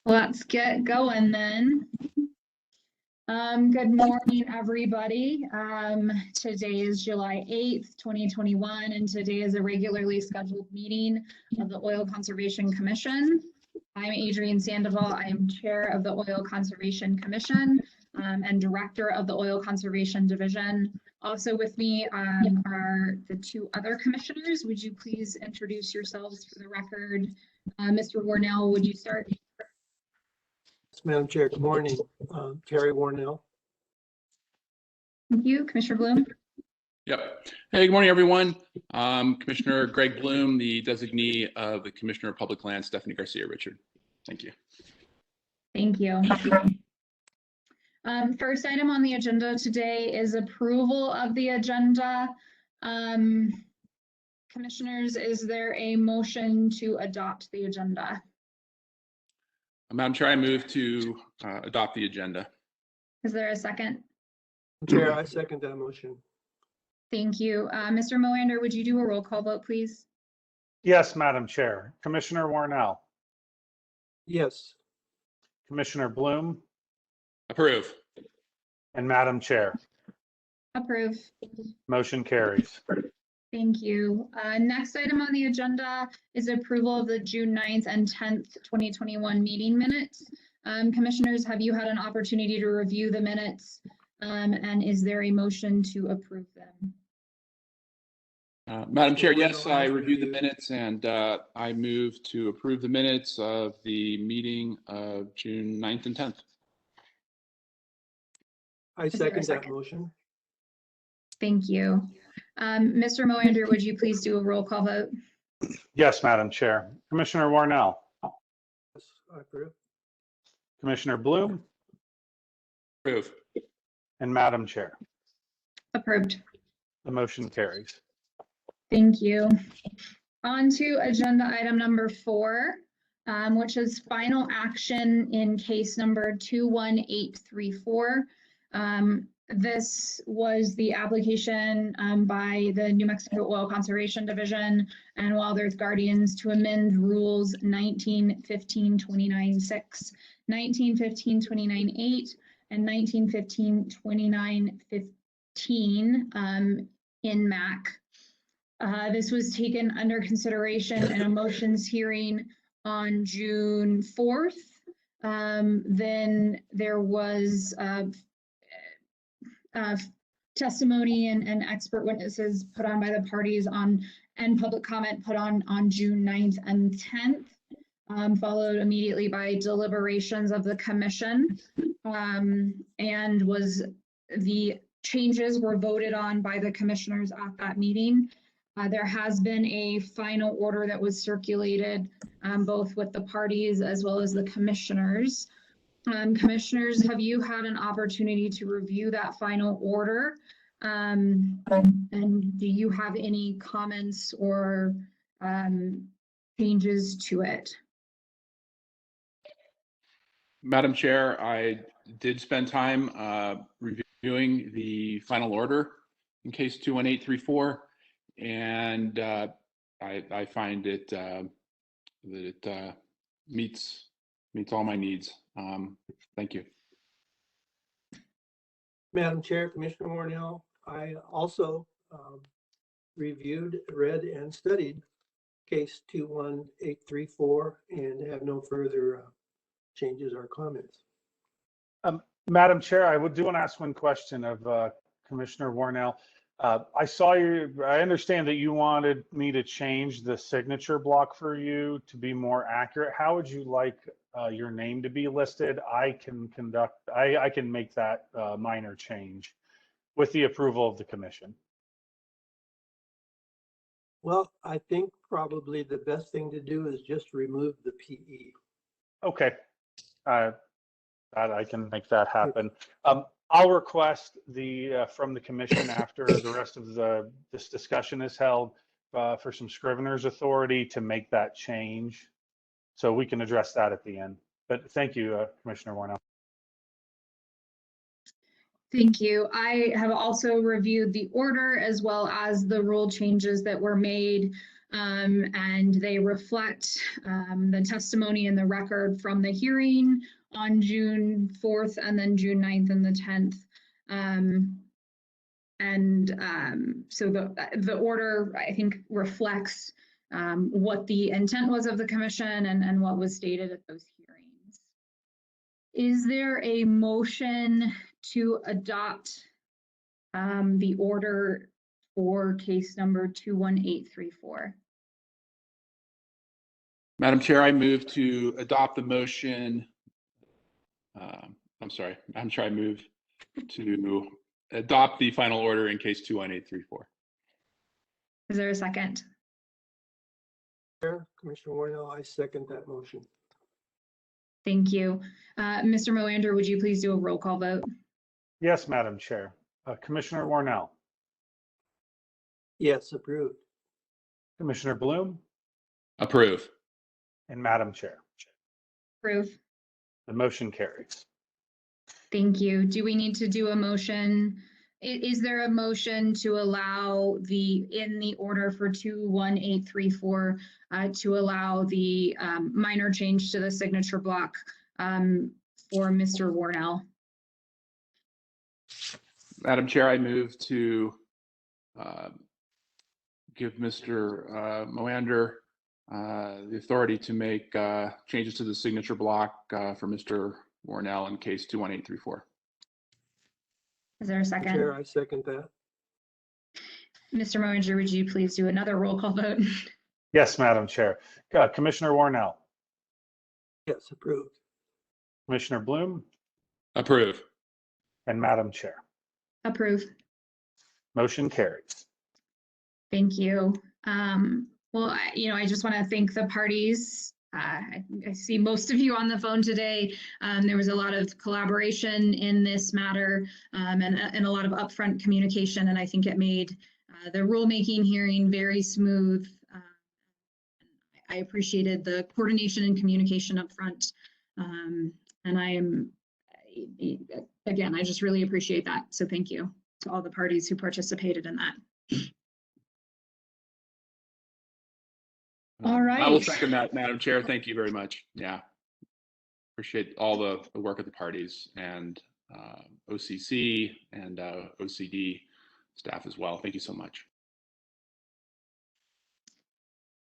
Let's get going then. Good morning, everybody. Today is July 8th, 2021, and today is a regularly scheduled meeting of the Oil Conservation Commission. I'm Adrienne Sandoval. I am Chair of the Oil Conservation Commission and Director of the Oil Conservation Division. Also with me are the two other commissioners. Would you please introduce yourselves for the record? Mr. Warnell, would you start? Madam Chair, good morning. Terry Warnell. Thank you. Commissioner Bloom? Yep. Hey, good morning, everyone. Commissioner Greg Bloom, the designee of the Commissioner of Public Lands, Stephanie Garcia Richard. Thank you. Thank you. First item on the agenda today is approval of the agenda. Commissioners, is there a motion to adopt the agenda? Madam Chair, I move to adopt the agenda. Is there a second? Chair, I second that motion. Thank you. Mr. Moander, would you do a roll call vote, please? Yes, Madam Chair. Commissioner Warnell. Yes. Commissioner Bloom. Approve. And Madam Chair. Approve. Motion carries. Thank you. Next item on the agenda is approval of the June 9th and 10th, 2021 meeting minutes. Commissioners, have you had an opportunity to review the minutes? And is there a motion to approve them? Madam Chair, yes, I reviewed the minutes and I move to approve the minutes of the meeting of June 9th and 10th. I second that motion. Thank you. Mr. Moander, would you please do a roll call vote? Yes, Madam Chair. Commissioner Warnell. Yes, I approve. Commissioner Bloom. Approve. And Madam Chair. Approved. The motion carries. Thank you. On to agenda item number 4, which is final action in case number 21834. This was the application by the New Mexico Oil Conservation Division and Wild Earth Guardians to amend rules 1915-29-6, 1915-29-8, and 1915-29-15 in MAC. This was taken under consideration in a motions hearing on June 4th. Then there was testimony and expert witnesses put on by the parties and public comment put on June 9th and 10th, followed immediately by deliberations of the commission, and the changes were voted on by the commissioners at that meeting. There has been a final order that was circulated both with the parties as well as the commissioners. Commissioners, have you had an opportunity to review that final order? And do you have any comments or changes to it? Madam Chair, I did spend time reviewing the final order in case 21834, and I find it that it meets all my needs. Thank you. Madam Chair, Commissioner Warnell, I also reviewed, read, and studied case 21834 and have no further changes or comments. Madam Chair, I do want to ask one question of Commissioner Warnell. I understand that you wanted me to change the signature block for you to be more accurate. How would you like your name to be listed? I can make that minor change with the approval of the commission. Well, I think probably the best thing to do is just remove the PE. Okay, I can make that happen. I'll request from the commission after the rest of this discussion is held for some scrivener's authority to make that change. So we can address that at the end. But thank you, Commissioner Warnell. Thank you. I have also reviewed the order as well as the rule changes that were made. and they reflect the testimony and the record from the hearing on June 4th and then June 9th and the 10th. So the order, I think, reflects what the intent was of the commission and what was stated at those hearings. Is there a motion to adopt the order for case number 21834? Madam Chair, I move to adopt the motion. I move to adopt the final order in case 21834. Is there a second? Chair, Commissioner Warnell, I second that motion. Thank you. Mr. Moander, would you please do a roll call vote? Yes, Madam Chair. Commissioner Warnell, Yes, approved. Commissioner Bloom, Approve. and Madam Chair. Approve. The motion carries. Thank you. Do we need to do a motion? Is there a motion to allow in the order for 21834 to allow the minor change to the signature block for Mr. Warnell? Madam Chair, I move to give Mr. Moander the authority to make changes to the signature block for Mr. Warnell in case 21834. Is there a second? Chair, I second that. Mr. Moander, would you please do another roll call vote? Yes, Madam Chair. Commissioner Warnell, Yes, approved. Commissioner Bloom, Approve. and Madam Chair. Approve. Motion carries. Thank you. Well, I just want to thank the parties. I see most of you on the phone today. There was a lot of collaboration in this matter and a lot of upfront communication, and I think it made the rulemaking hearing very smooth. I appreciated the coordination and communication upfront, and again, I just really appreciate that. So thank you to all the parties who participated in that. All right. I will second that, Madam Chair. Thank you very much. Yeah. Appreciate all the work of the parties and OCC and OCD staff as well. Thank you so much.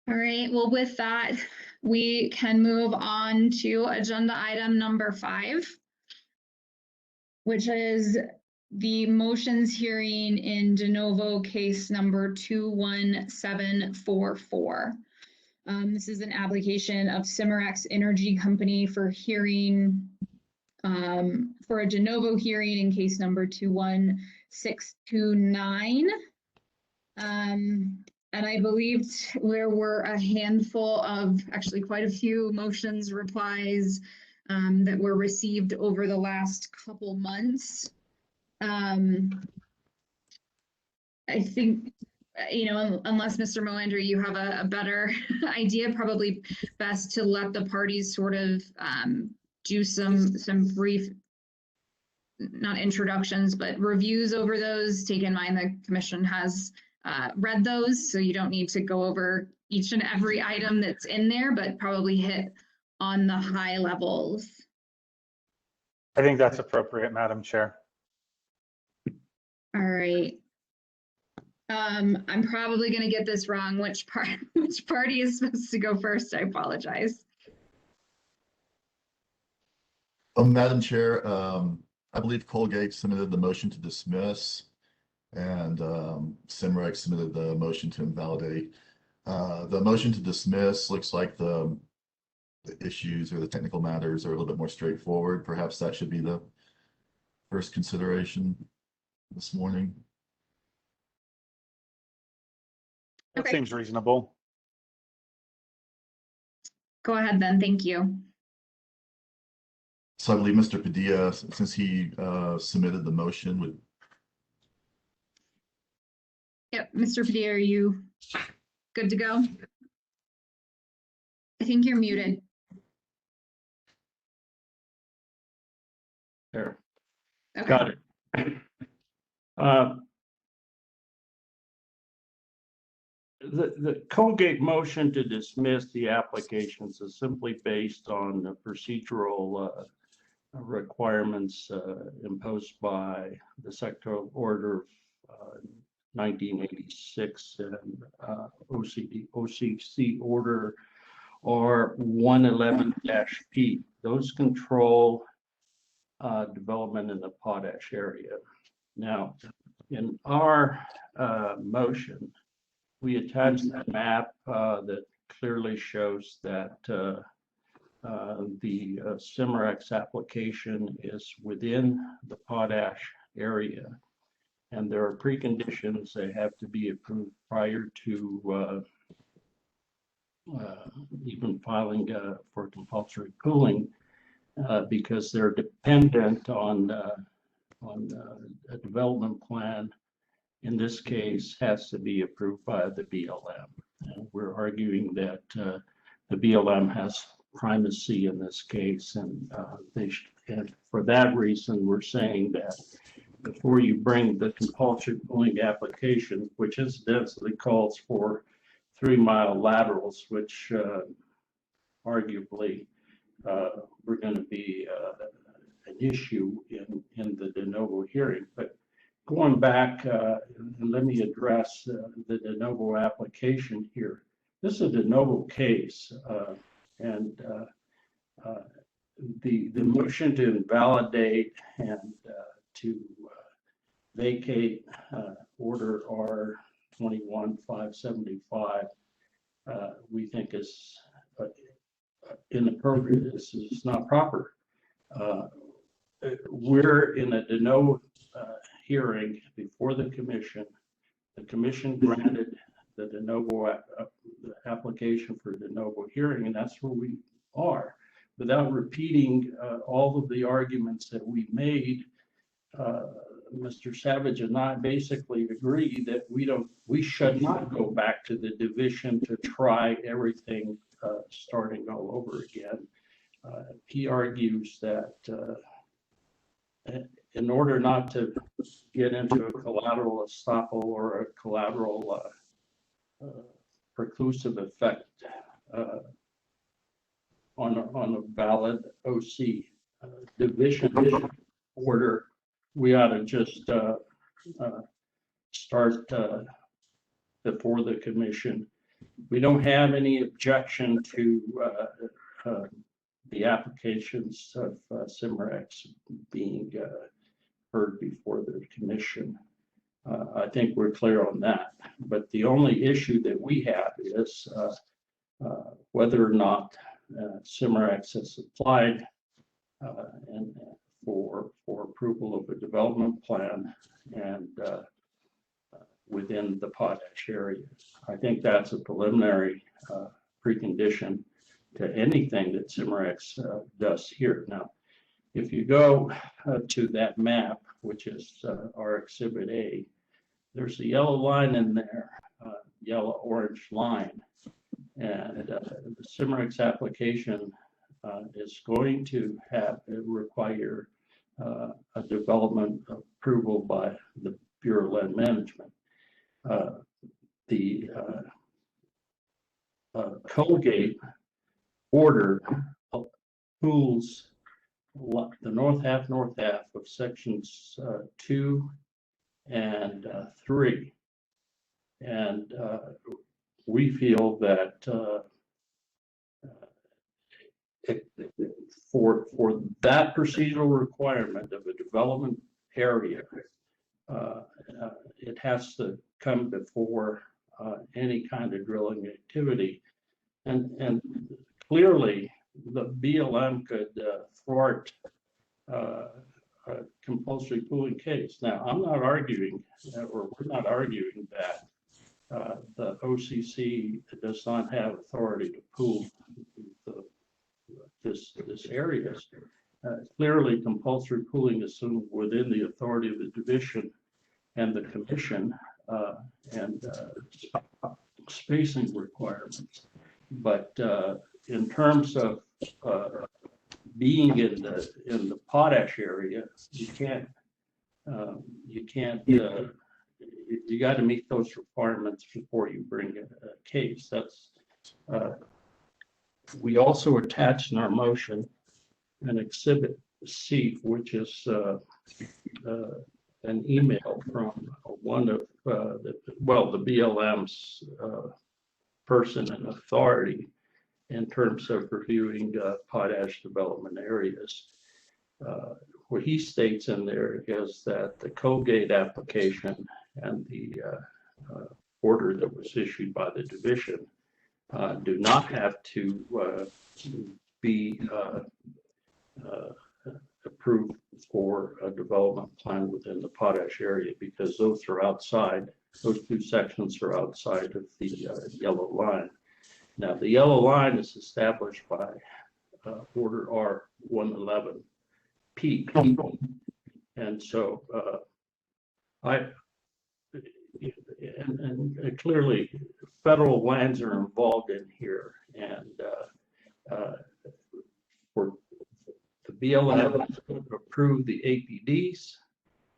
All right. Well, with that, we can move on to agenda item number 5, which is the motions hearing in de novo case number 21744. This is an application of Cimarex Energy Company for hearing, for a de novo hearing in case number 21629. And I believed there were a handful of, actually quite a few motions, replies that were received over the last couple months. I think, unless Mr. Moander, you have a better idea, probably best to let the parties sort of do some brief, not introductions, but reviews over those. Take in mind the commission has read those, so you don't need to go over each and every item that's in there, but probably hit on the high levels. I think that's appropriate, Madam Chair. All right. I'm probably going to get this wrong. Which party is supposed to go first? I apologize. Madam Chair, I believe Colgate submitted the motion to dismiss, and Cimarex submitted the motion to invalidate. The motion to dismiss looks like the issues or the technical matters are a little bit more straightforward. Perhaps that should be the first consideration this morning. That Okay. seems reasonable. Go ahead then. Thank you. So I believe Mr. Padilla, since he submitted the motion, would. Yep. Mr. Padilla, are you good to go? I think you're muted. There, Okay. got it. The Colgate motion to dismiss the applications is simply based on the procedural requirements imposed by the Secretarial Order of 1986 and OCC Order or 111-P. Those control development in the potash area. Now, in our motion, we attached a map that clearly shows that the Cimarex application is within the potash area. And there are preconditions that have to be approved prior to even filing for compulsory pooling because they're dependent on a development plan. In this case, has to be approved by the BLM. And we're arguing that the BLM has primacy in this case, and and for that reason, we're saying that before you bring the compulsory pooling application, which incidentally calls for 3-mile laterals, which arguably were going to be an issue in the de novo hearing. But going back, and let me address the de novo application here. This is a de novo case, and the motion to invalidate and to vacate order R21-575 we think is inappropriate. This is not proper. We're in a de novo hearing before the commission. The commission granted the de novo the application for de novo hearing, and that's where we are. Without repeating all of the arguments that we made, Mr. Savage and I basically agree that we should not go back to the division to try everything starting all over again. He argues that in order not to get into a collateral estoppel or a collateral preclusive effect on a valid OC division order, we ought to just start before the commission. We don't have any objection to the applications of Cimarex being heard before the commission. I think we're clear on that. But the only issue that we have is whether or not Cimarex has applied and for approval of a development plan and within the potash area. I think that's a preliminary precondition to anything that Cimarex does here. Now, if you go to that map, which is our Exhibit A, there's a yellow line in there, yellow-orange line, and the Cimarex application is going to require a development approval by the Bureau of Land Management. The Colgate order pools the north half of sections 2 and 3. And we feel that for that procedural requirement of a development area, it has to come before any kind of drilling activity. And clearly, the BLM could thwart a compulsory pooling case. Now, I'm not arguing, or we're not arguing that the OCC does not have authority to pool this area. Clearly, compulsory pooling is within the authority of the division and the commission and spacing requirements. But in terms of being in the potash area, you can't you got to meet those requirements before you bring a case. That's we also attached in our motion an Exhibit C, which is an email from one of the BLM's person and authority in terms of reviewing potash development areas. What he states in there is that the Colgate application and the order that was issued by the division do not have to be approved for a development plan within the potash area, because those are outside, those two sections are outside of the yellow line. Now, the yellow line is established by Order R111P. And so and clearly federal lands are involved in here, and for the BLM is going to approve the APDs,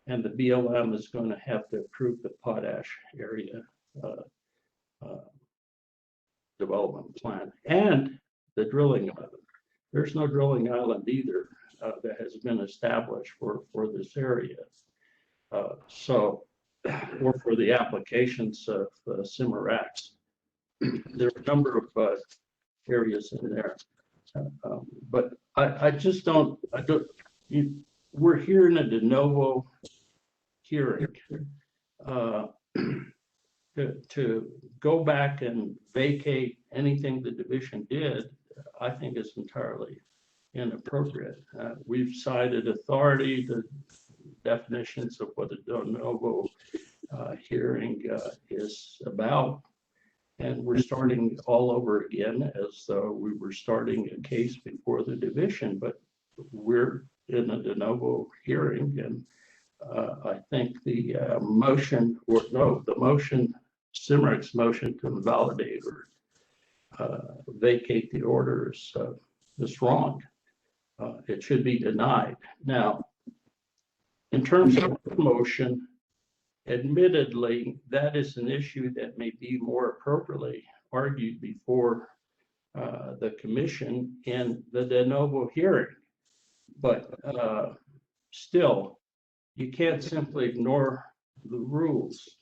and the BLM is going to have to approve the potash area development plan and the drilling island. There's no drilling island either that has been established for this area. So, or for the applications of Cimarex. There are a number of areas in there. But I just don't, we're here in a de novo hearing. To go back and vacate anything the division did, I think is entirely inappropriate. We've cited authority, the definitions of what a de novo hearing is about, and we're starting all over again as though we were starting a case before the division, but we're in a de novo hearing, and I think the motion, or no, the motion, Cimarex motion to invalidate or vacate the orders is wrong. It should be denied. Now, in terms of the motion, admittedly, that is an issue that may be more appropriately argued before the commission in the de novo hearing. But still, you can't simply ignore the rules.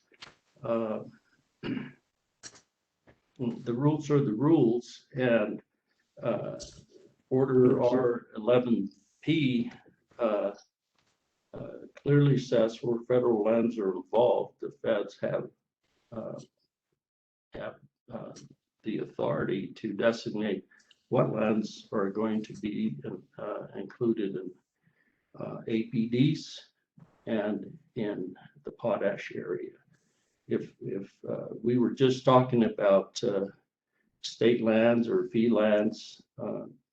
The rules are the rules, and Order R11P clearly says where federal lands are involved, the feds have the authority to designate what lands are going to be included in APDs and in the potash area. If we were just talking about state lands or fee lands,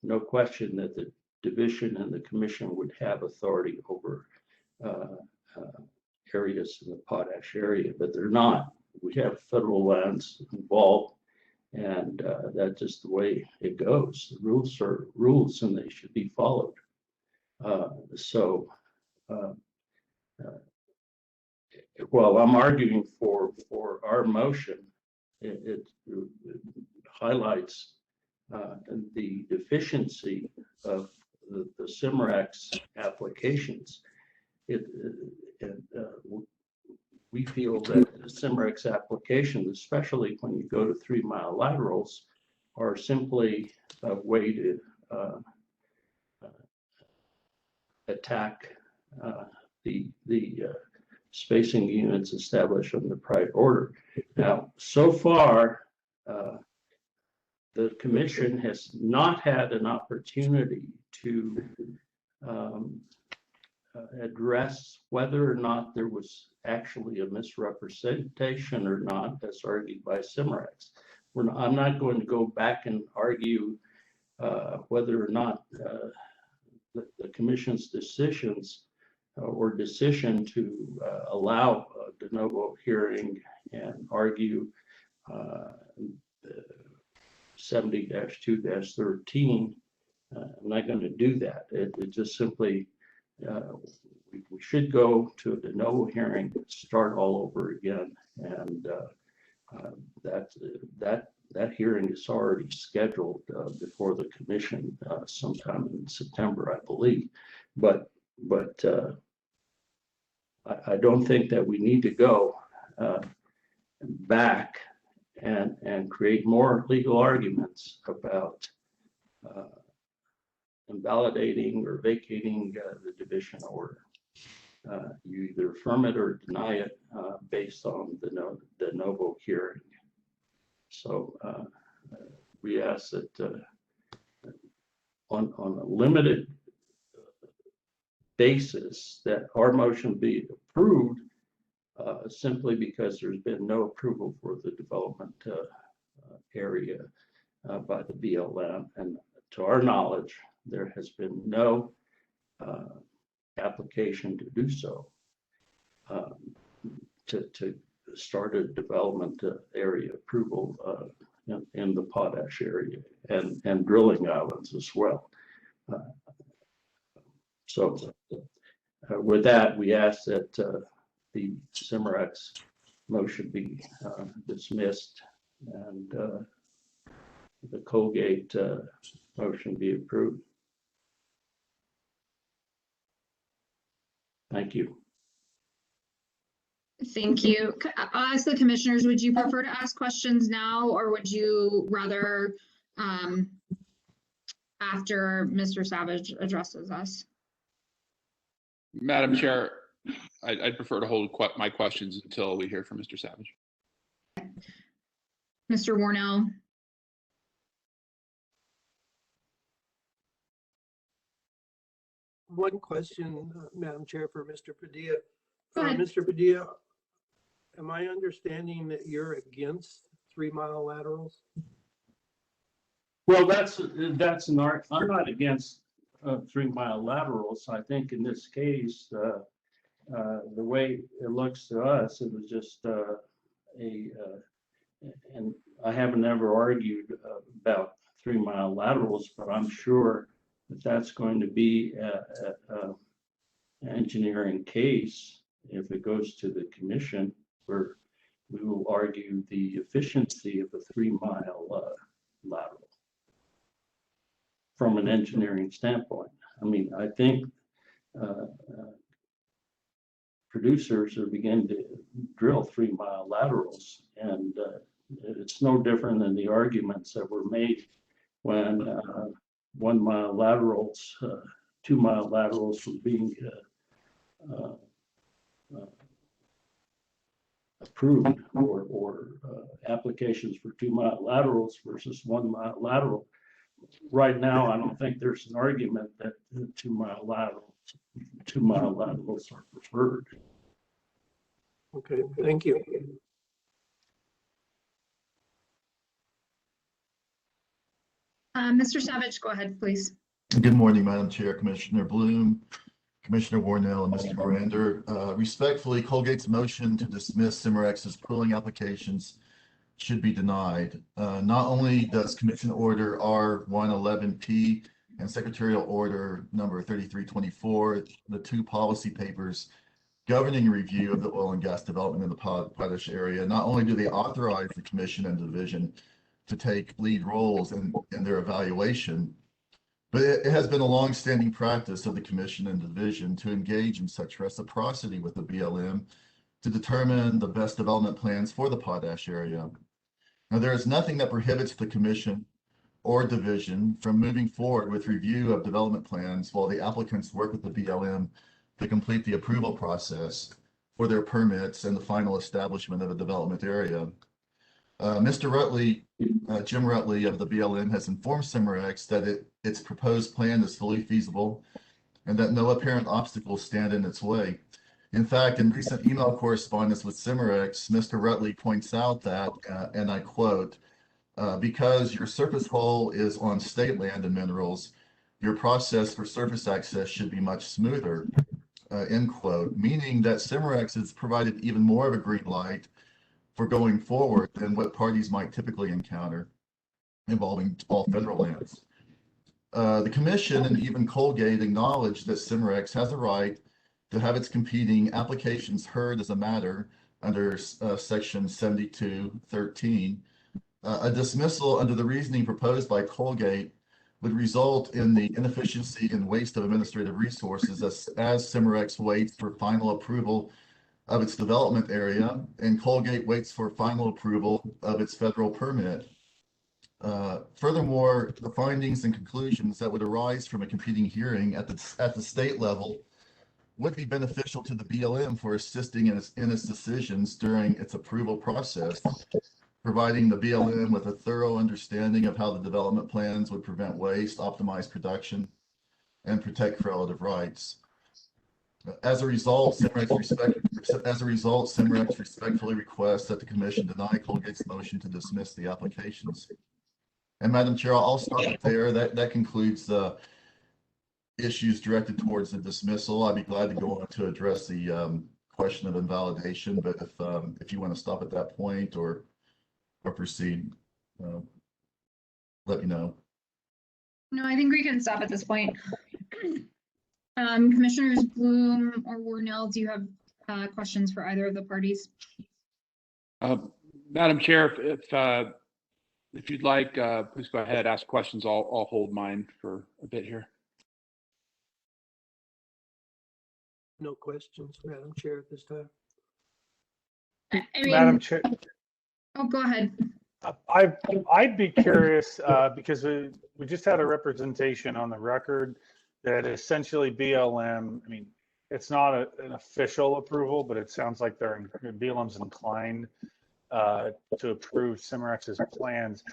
no question that the division and the commission would have authority over areas in the potash area, but they're not. We have federal lands involved, and that's just the way it goes. The rules are rules, and they should be followed. While I'm arguing for our motion, it highlights the deficiency of the Cimarex applications. We feel that the Cimarex applications, especially when you go to 3-mile laterals, are simply a way to attack the spacing units established in the prior order. Now, so far, the commission has not had an opportunity to address whether or not there was actually a misrepresentation or not, as argued by Cimarex. I'm not going to go back and argue whether or not the commission's decisions or decision to allow a de novo hearing and argue 70-2-13. I'm not going to do that. It just simply we should go to the no hearing, start all over again. And that hearing is already scheduled before the commission sometime in September, I believe. But I don't think that we need to go back and create more legal arguments about invalidating or vacating the division order. You either affirm it or deny it based on the novo hearing. So we ask that on a limited basis that our motion be approved simply because there's been no approval for the development area by the BLM. And to our knowledge, there has been no application to do so, to start a development area approval in the potash area and drilling islands as well. So with that, we ask that the Cimarex motion be dismissed and the Colgate motion be approved. Thank you. Thank you. I'll ask the commissioners, would you prefer to ask questions now, or would you rather after Mr. Savage addresses us? Madam Chair, I'd prefer to hold my questions until we hear from Mr. Savage. Mr. Warnell? One question, Madam Chair, for Mr. Padilla. Go ahead. Mr. Padilla, am I understanding that you're against 3 mile laterals? Well, that's an art. I'm not against 3 mile laterals. I think in this case, the way it looks to us, it was just and I haven't ever argued about 3 mile laterals, but I'm sure that that's going to be an engineering case if it goes to the commission, where we will argue the efficiency of a 3 mile lateral from an engineering standpoint. I mean, I think producers are beginning to drill 3 mile laterals, and it's no different than the arguments that were made when 1 mile laterals, 2 mile laterals were being approved, or applications for 2 mile laterals versus 1 mile lateral. Right now, I don't think there's an argument that the 2 mile laterals are preferred. Okay, thank you. Mr. Savage, go ahead, please. Good morning, Madam Chair, Commissioner Bloom, Commissioner Warnell, and Mr. Miranda. Respectfully, Colgate's motion to dismiss Cimarex's pooling applications should be denied. Not only does Commission Order R111P and Secretarial Order number 3324, the 2 policy papers governing review of the oil and gas development in the potash area, not only do they authorize the Commission and Division to take lead roles in their evaluation, but it has been a long-standing practice of the Commission and Division to engage in such reciprocity with the BLM to determine the best development plans for the potash area. Now, there is nothing that prohibits the Commission or Division from moving forward with review of development plans while the applicants work with the BLM to complete the approval process for their permits and the final establishment of a development area. Mr. Rutley, Jim Rutley of the BLM, has informed Cimarex that its proposed plan is fully feasible and that no apparent obstacles stand in its way. In fact, in recent email correspondence with Cimarex, Mr. Rutley points out that, and I quote, because your surface hole is on state land and minerals, your process for surface access should be much smoother, end quote, meaning that Cimarex has provided even more of a green light for going forward than what parties might typically encounter involving all federal lands. The Commission and even Colgate acknowledge that Cimarex has a right to have its competing applications heard as a matter under section 7213. A dismissal under the reasoning proposed by Colgate would result in the inefficiency and waste of administrative resources as Cimarex waits for final approval of its development area and Colgate waits for final approval of its federal permit. Furthermore, the findings and conclusions that would arise from a competing hearing at the state level would be beneficial to the BLM for assisting in its decisions during its approval process, providing the BLM with a thorough understanding of how the development plans would prevent waste, optimize production, and protect relative rights. As a result, Cimarex respectfully requests that the commission deny Colgate's motion to dismiss the applications. And Madam Chair, I'll stop it there. That concludes the issues directed towards the dismissal. I'd be glad to go on to address the question of invalidation, but if you want to stop at that point or proceed, let me know. No, I think we can stop at this point. Commissioners Bloom or Warnell, do you have questions for either of the parties? Madam Chair, if you'd like, please go ahead, ask questions. I'll hold mine for a bit here. No questions, Madam Chair, at this time. I mean, Madam Chair, oh, go ahead. I'd be curious because we just had a representation on the record that essentially BLM, I mean, it's not an official approval, but it sounds like BLM's inclined to approve Cimarex's plans.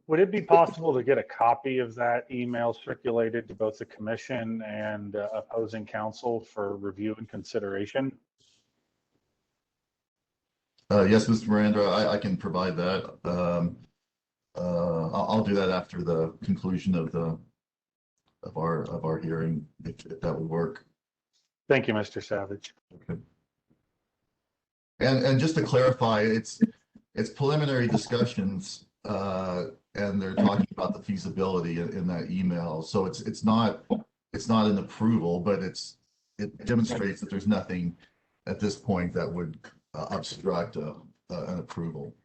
Would it be possible to get a copy of that email circulated to both the commission and opposing counsel for review and consideration? Yes, Mr. Miranda, I can provide that. I'll do that after the conclusion of our hearing, if that would work. Thank you, Mr. Savage. Okay. And just to clarify, it's preliminary discussions, and they're talking about the feasibility in that email. So it's not an approval, but it demonstrates that there's nothing at this point that would obstruct an approval.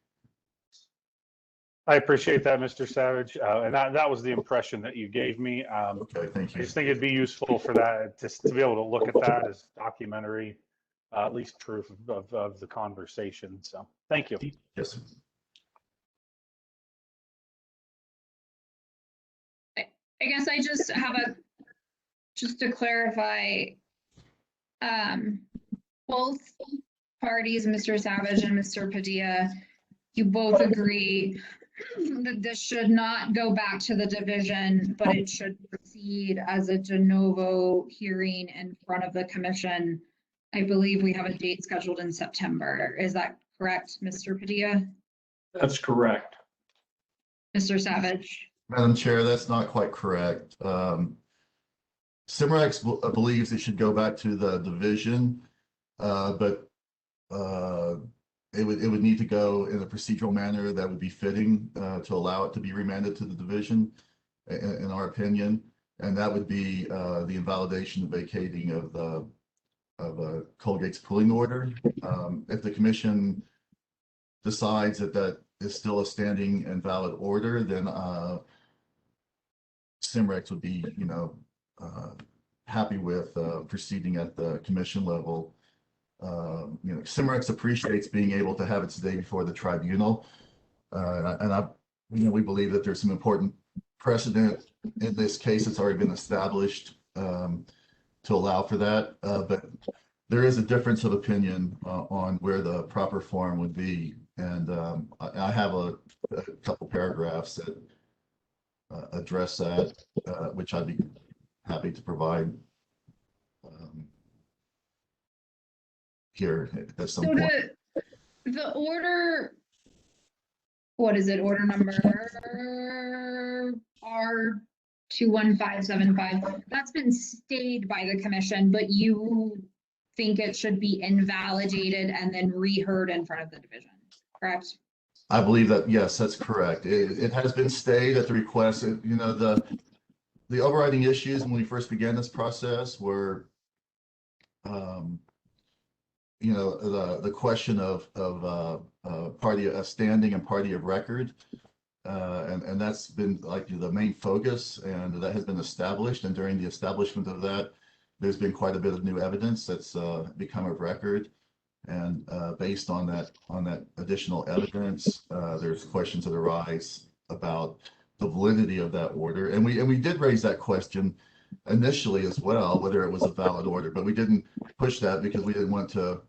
I appreciate that, Mr. Savage, and that was the impression that you gave me. Okay, thank I you. just think it'd be useful for that just to be able to look at that as documentary, at least proof of the conversation. So, thank you. Yes. I guess I just have just to clarify, both parties, Mr. Savage and Mr. Padilla, you both agree that this should not go back to the division, but it should proceed as a de novo hearing in front of the commission. I believe we have a date scheduled in September. Is that correct, Mr. Padilla? That's correct. Mr. Savage? Madam Chair, that's not quite correct. Cimarex believes it should go back to the division, but it would need to go in a procedural manner that would be fitting to allow it to be remanded to the division, in our opinion, and that would be the invalidation and vacating of Colgate's pooling order. If the commission decides that is still a standing and valid order, then Cimarex would be, happy with proceeding at the commission level. Cimarex appreciates being able to have its day before the tribunal, and we believe that there's some important precedent in this case that's already been established to allow for that. But there is a difference of opinion on where the proper forum would be, and I have a couple paragraphs that address that, which I'd be happy to provide here at some point. The order, what is it? Order number R21575. That's been stayed by the commission, but you think it should be invalidated and then reheard in front of the division, correct? I believe that, yes, that's correct. It has been stayed at the request. The overriding issues when we first began this process were you know, the question of party of standing and party of record. And that's been like the main focus, and that has been established. And during the establishment of that, there's been quite a bit of new evidence that's become of record. And based on that additional evidence, there's questions that arise about the validity of that order. And we did raise that question initially as well, whether it was a valid order, but we didn't push that because we didn't want to,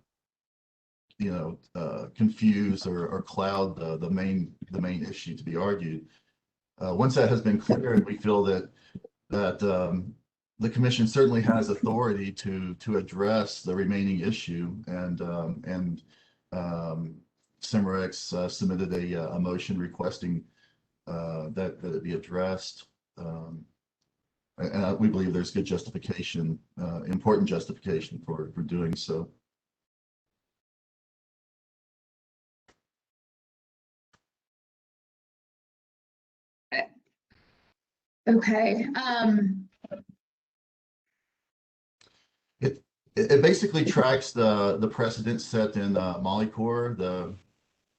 you know, confuse or cloud the main issue to be argued. Once that has been cleared, we feel that the commission certainly has authority to address the remaining issue, and Cimarex submitted a motion requesting that it be addressed. And we believe there's good justification, important justification for doing so. Okay. It basically tracks the precedent set in Molycorp, the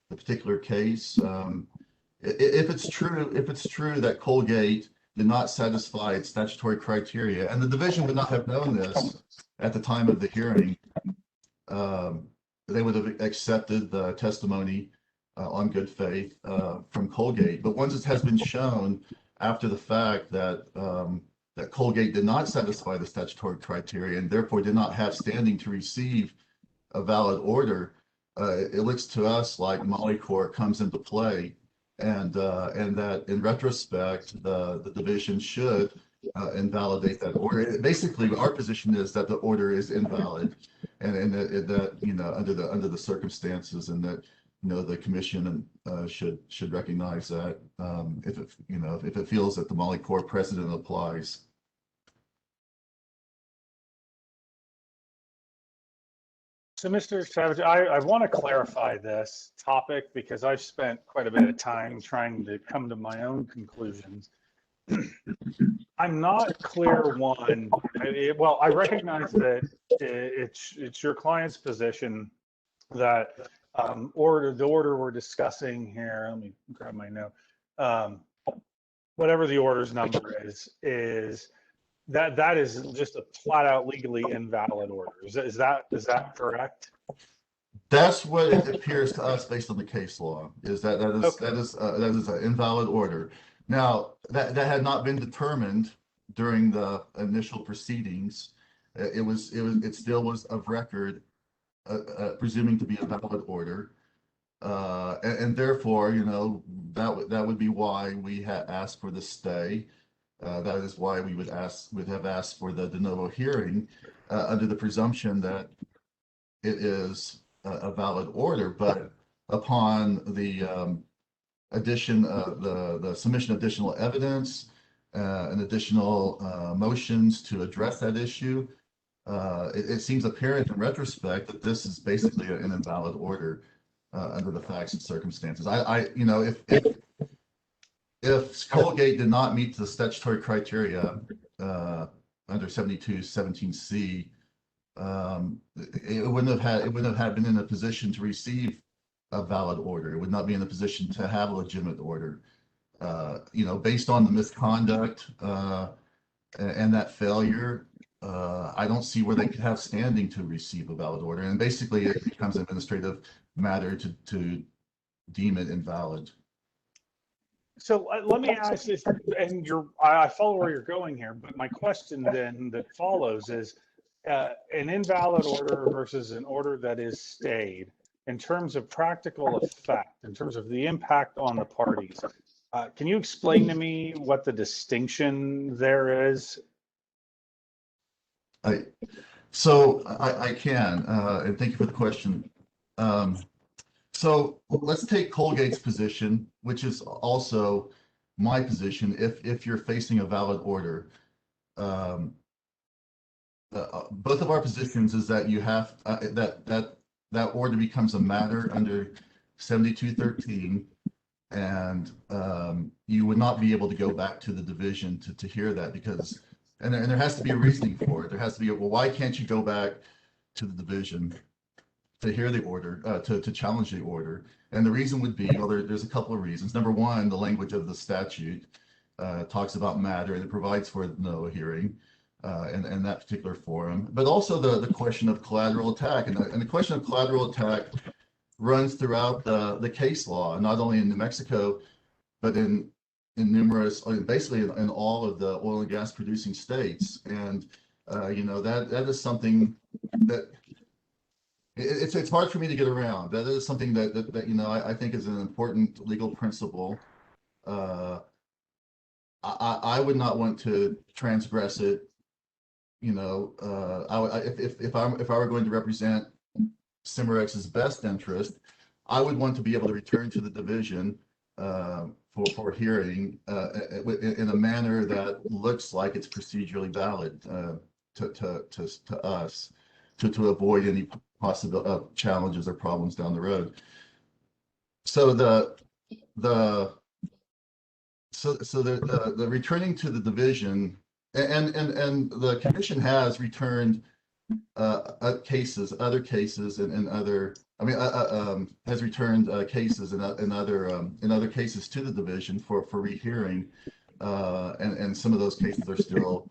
particular case. If it's true that Colgate did not satisfy its statutory criteria, and the division would not have known this at the time of the hearing, they would have accepted the testimony on good faith from Colgate. But once it has been shown after the fact that that Colgate did not satisfy the statutory criteria and therefore did not have standing to receive a valid order, it looks to us like Molycorp comes into play, and that in retrospect, the division should invalidate that order. Basically, our position is that the order is invalid, and that you know, under the circumstances, and that you know the commission should recognize that if it feels that the Molycorp precedent applies. So, Mr. Savage, I want to clarify this topic because I've spent quite a bit of time trying to come to my own conclusions. I'm not clear, one, well, I recognize that it's your client's position that the order we're discussing here, let me grab my note, whatever the order's number is that is just a flat out legally invalid order. Is that correct? That's what it appears to us based on the case law, is that is an invalid order. Now, that had not been determined during the initial proceedings. It still was of record, presuming to be a valid order. And therefore, you know, that would be why we had asked for the stay. That is why we would have asked for the de novo hearing under the presumption that it is a valid order. But upon the the submission of additional evidence and additional motions to address that issue, it seems apparent in retrospect that this is basically an invalid order under the facts and circumstances. You know, if Colgate did not meet the statutory criteria under 7217C, it wouldn't have been in a position to receive a valid order. It would not be in a position to have a legitimate order. You know, based on the misconduct and that failure, I don't see where they could have standing to receive a valid order. And basically, it becomes an administrative matter to deem it invalid. So let me ask this, and I follow where you're going here, but my question then that follows is an invalid order versus an order that is stayed in terms of practical effect, in terms of the impact on the parties. Can you explain to me what the distinction there is? I can, and thank you for the question. So let's take Colgate's position, which is also my position. If you're facing a valid order, both of our positions is that you have that order becomes a matter under 7213, and you would not be able to go back to the division to hear that, because and there has to be a reasoning for it. There has to be well, why can't you go back to the division to hear the order, to challenge the order. And the reason would be, well, there's a couple of reasons. Number one, the language of the statute talks about matter and it provides for no hearing in that particular forum. But also the question of collateral attack. And the question of collateral attack runs throughout the case law, not only in New Mexico, but in numerous, basically in all of the oil and gas producing states. And, that is something that it's hard for me to get around. That is something that I think is an important legal principle. I would not want to transgress it. If I were going to represent Cimarex's best interest, I would want to be able to return to the division for hearing in a manner that looks like it's procedurally valid to us, to avoid any possible challenges or problems down the road. So the returning to the division, and the commission has returned other cases has returned cases in other cases to the division for rehearing, and some of those cases are still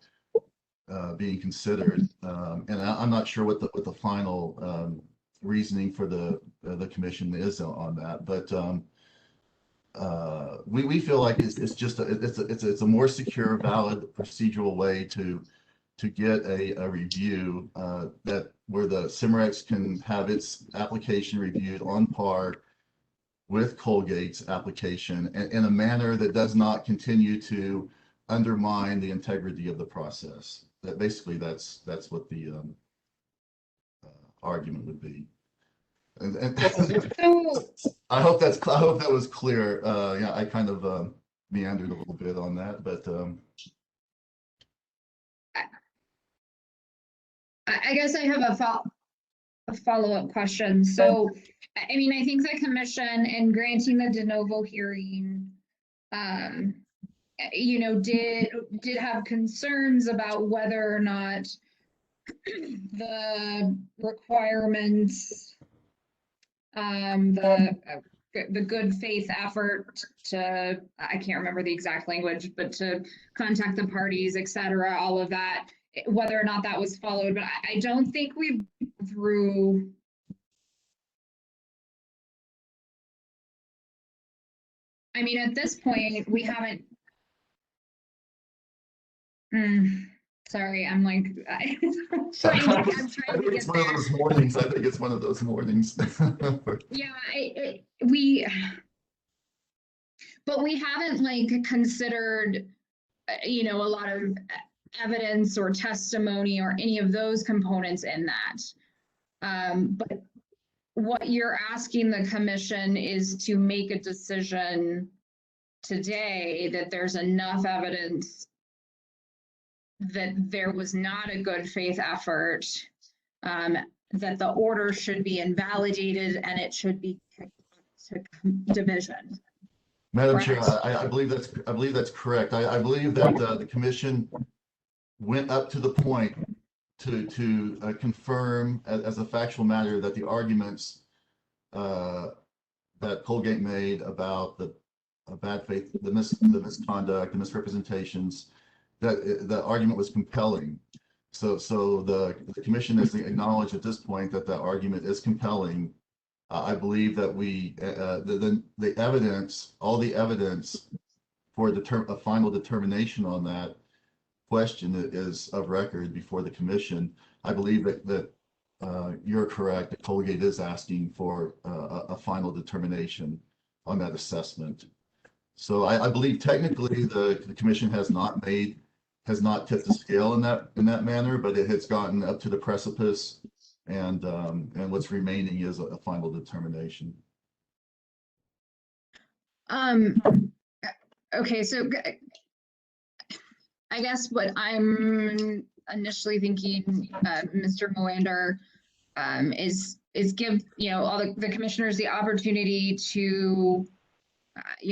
being considered, and I'm not sure what the final reasoning for the commission is on that, but we feel like it's a more secure, valid procedural way to get a review where the Cimarex can have its application reviewed on par with Colgate's application in a manner that does not continue to undermine the integrity of the process. Basically that's what the argument would be. And I hope that was clear. I kind of meandered a little bit on that, but I guess I have a follow-up question. So, I mean, I think the commission, in granting the de novo hearing, did have concerns about whether or not the requirements, the good faith effort to, I can't remember the exact language, but to contact the parties, et cetera, all of that, whether or not that was followed. But I don't think we've been through. I mean, at this point, we haven't. Sorry, I'm like, I'm trying to get it's one of those mornings. I think it's one of those mornings. Yeah, but we haven't considered, a lot of evidence or testimony or any of those components in that. But what you're asking the commission is to make a decision today that there's enough evidence that there was not a good faith effort, that the order should be invalidated and it should be kicked to division. Madam Chair, I believe that's correct. I believe that the commission went up to the point to confirm as a factual matter that the arguments that Colgate made about the bad faith, the misconduct, the misrepresentations, that the argument was compelling. So the commission has acknowledged at this point that the argument is compelling. I believe that the evidence, all the evidence for a final determination on that question is of record before the commission. I believe that you're correct, that Colgate is asking for a final determination on that assessment. So I believe technically the commission has not tipped the scale in that manner, but it has gotten up to the precipice, and what's remaining is a final determination. Okay, so I guess what I'm initially thinking, Mr. Molander, is give all the commissioners the opportunity to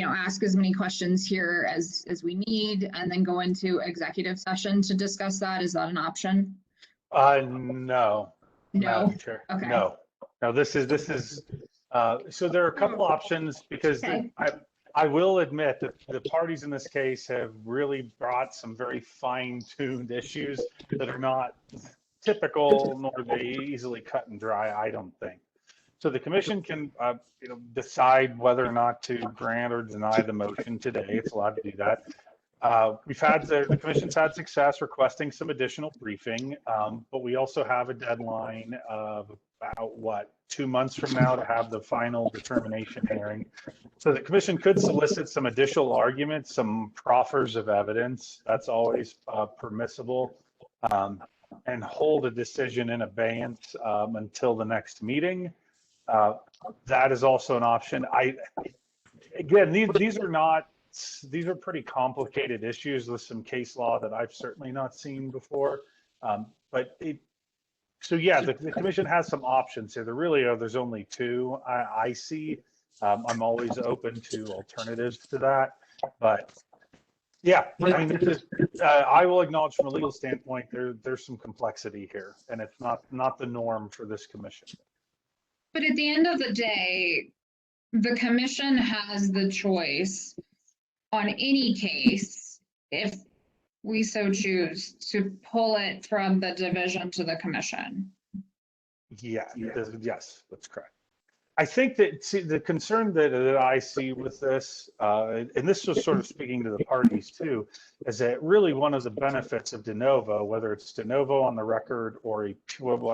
ask as many questions here as we need, and then go into executive session to discuss that. Is that an option? No. No. Madam Chair. Okay. No, this is, so there are a couple options because Okay. I will admit that the parties in this case have really brought some very fine-tuned issues that are not typical, nor are they easily cut and dry, I don't think. So the commission can, decide whether or not to grant or deny the motion today. It's allowed to do that. The commission's had success requesting some additional briefing, but we also have a deadline of about 2 months from now to have the final determination hearing. So the commission could solicit some additional arguments, some proffers of evidence. That's always permissible, and hold a decision in abeyance until the next meeting. That is also an option. Again, these are pretty complicated issues with some case law that I've certainly not seen before. The commission has some options here. There's only two I see. I'm always open to alternatives to that, but yeah, I mean, I will acknowledge from a legal standpoint, there's some complexity here, and it's not the norm for this commission. But at the end of the day, the commission has the choice on any case, if we so choose, to pull it from the division to the commission. Yeah, yes, that's correct. I think that the concern that I see with this, and this was sort of speaking to the parties too, is that really one of the benefits of de novo, whether it's de novo on the record or I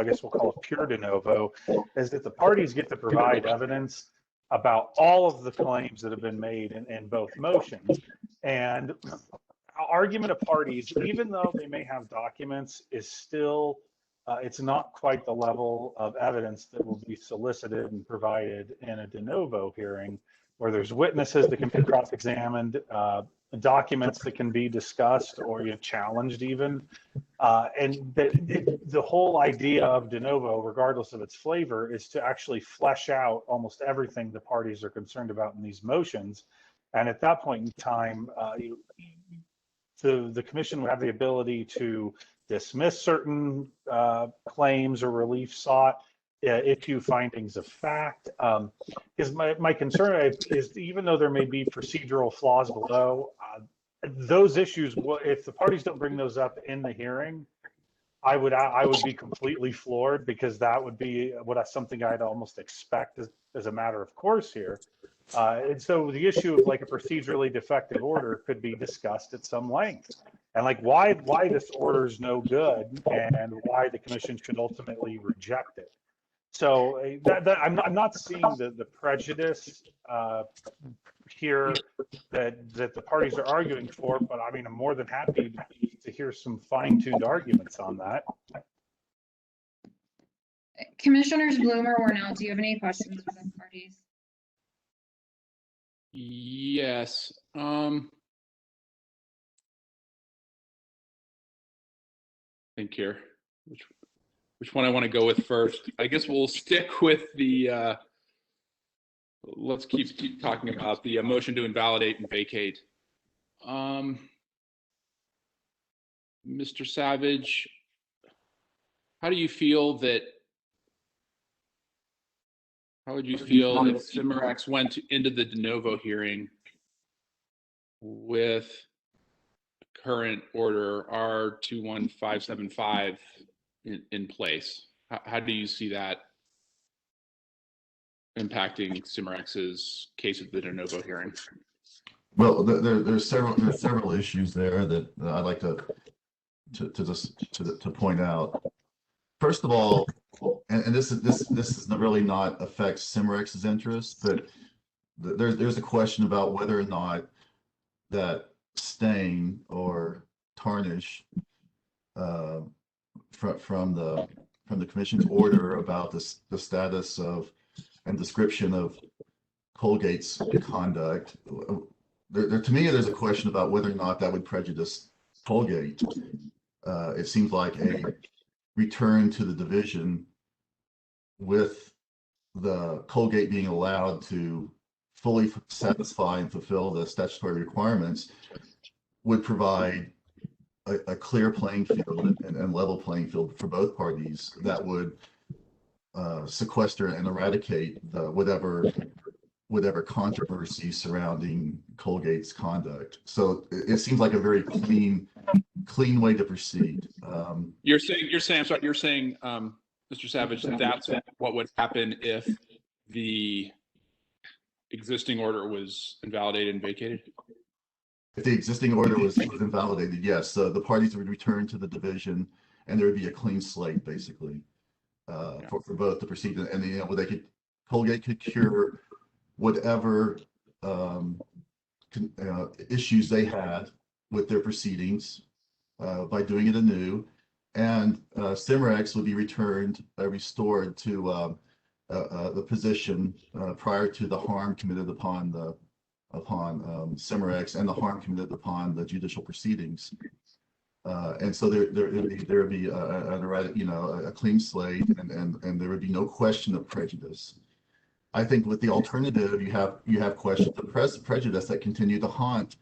guess we'll call it pure de novo, is that the parties get to provide evidence about all of the claims that have been made in both motions. And argument of parties, even though they may have documents, is still it's not quite the level of evidence that will be solicited and provided in a de novo hearing, where there's witnesses that can be cross-examined, documents that can be discussed or challenged even. And the whole idea of de novo, regardless of its flavor, is to actually flesh out almost everything the parties are concerned about in these motions. And at that point in time, the commission would have the ability to dismiss certain claims or relief sought, issue findings of fact. Is my concern is even though there may be procedural flaws below, those issues, if the parties don't bring those up in the hearing, I would be completely floored, because that would be something I'd almost expect as a matter of course here. And so the issue of like a procedurally defective order could be discussed at some length, and like why this order is no good and why the commission should ultimately reject it. So I'm not seeing the prejudice here that the parties are arguing for, but I mean, I'm more than happy to hear some fine-tuned arguments on that. Commissioners Bloom or Warnell, do you have any questions for the parties? Yes. Think here, which one I want to go with first. I guess we'll stick with the, let's keep talking about the motion to invalidate and vacate. Mr. Savage, how do you feel that, how would you feel if Cimarex went into the de novo hearing with current order R21575 in place? How do you see that impacting Cimarex's case of the de novo hearing? Well, there's several issues there that I'd like to point out. First of all, and this is really not affect Cimarex's interest, but there's a question about whether or not that stain or tarnish from the commission's order about the status of and description of Colgate's conduct. To me, there's a question about whether or not that would prejudice Colgate. It seems like a return to the division with the Colgate being allowed to fully satisfy and fulfill the statutory requirements would provide a clear playing field and level playing field for both parties that would sequester and eradicate whatever controversy surrounding Colgate's conduct. So it seems like a very clean way to proceed. You're saying, I'm sorry, you're saying, Mr. Savage, that's what would happen if the existing order was invalidated and vacated? If the existing order was invalidated, yes. So the parties would return to the division, and there would be a clean slate, basically, for both the proceeding and Colgate could cure whatever issues they had with their proceedings by doing it anew, and Cimarex would be restored to the position prior to the harm committed upon Cimarex and the harm committed upon the judicial proceedings. And so there would be a clean slate, and there would be no question of prejudice. I think with the alternative, you have questions of prejudice that continue to haunt